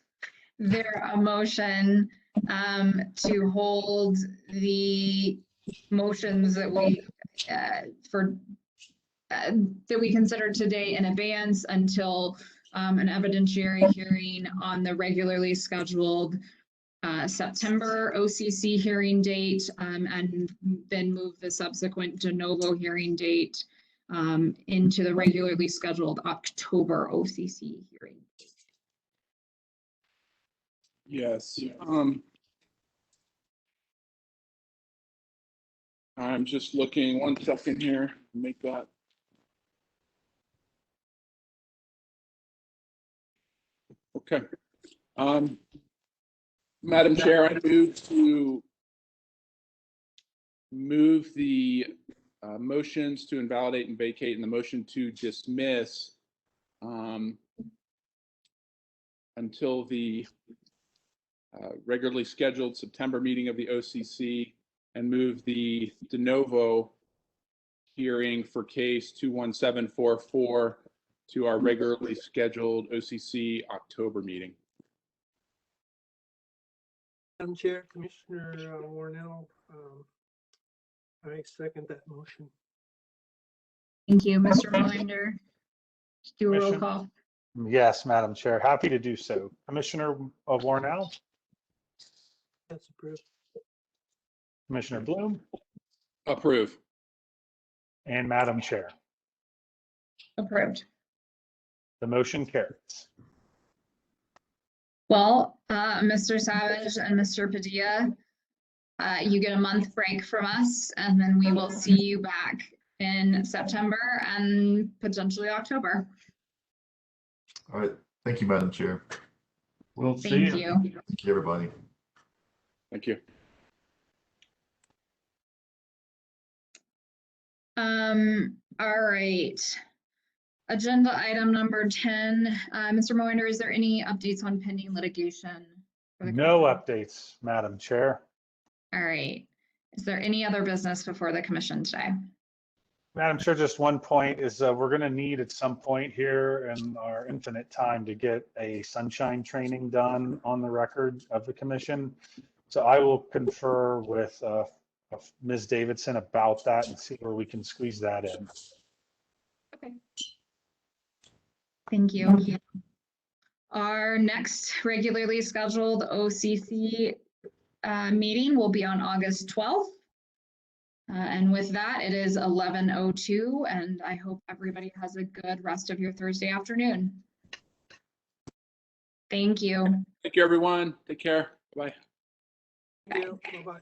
there a motion to hold the motions that we that we considered today in advance until an evidentiary hearing on the regularly scheduled September OCC hearing date, and then move the subsequent de novo hearing date into the regularly scheduled October OCC hearing? Yes. I'm just looking 1 second here. Make that. Okay. Madam Chair, I move the motions to invalidate and vacate and the motion to dismiss until the regularly scheduled September meeting of the OCC, and move the de novo hearing for case 21744 to our regularly scheduled OCC October meeting. Madam Chair, Commissioner Warnell, I second that motion. Thank you, Mr. Molinder. Just do a roll Commissioner- call. Yes, Madam Chair, happy to do so. Commissioner Warnell, That's approved. Commissioner Bloom, Approve. and Madam Chair. Approved. The motion carries. Well, Mr. Savage and Mr. Padilla, you get a month break from us, and then we will see you back in September and potentially October. All right. Thank you, Madam Chair. We'll see Thank you. you. Thank you, everybody. Thank you. All right. Agenda item number 10. Mr. Molinder, is there any updates on pending litigation? for the No commission? updates, Madam Chair. All right. Is there any other business before the commission today? Madam Chair, just one point is we're going to need at some point here in our infinite time to get a sunshine training done on the record of the commission. So I will confer with Ms. Davidson about that and see where we can squeeze that in. Okay. Thank you. Our next regularly scheduled OCC meeting will be on August 12th. And with that, it is 11:02, and I hope everybody has a good rest of your Thursday afternoon. Thank you. Thank you, everyone. Take care. Bye. Thank you. Bye-bye.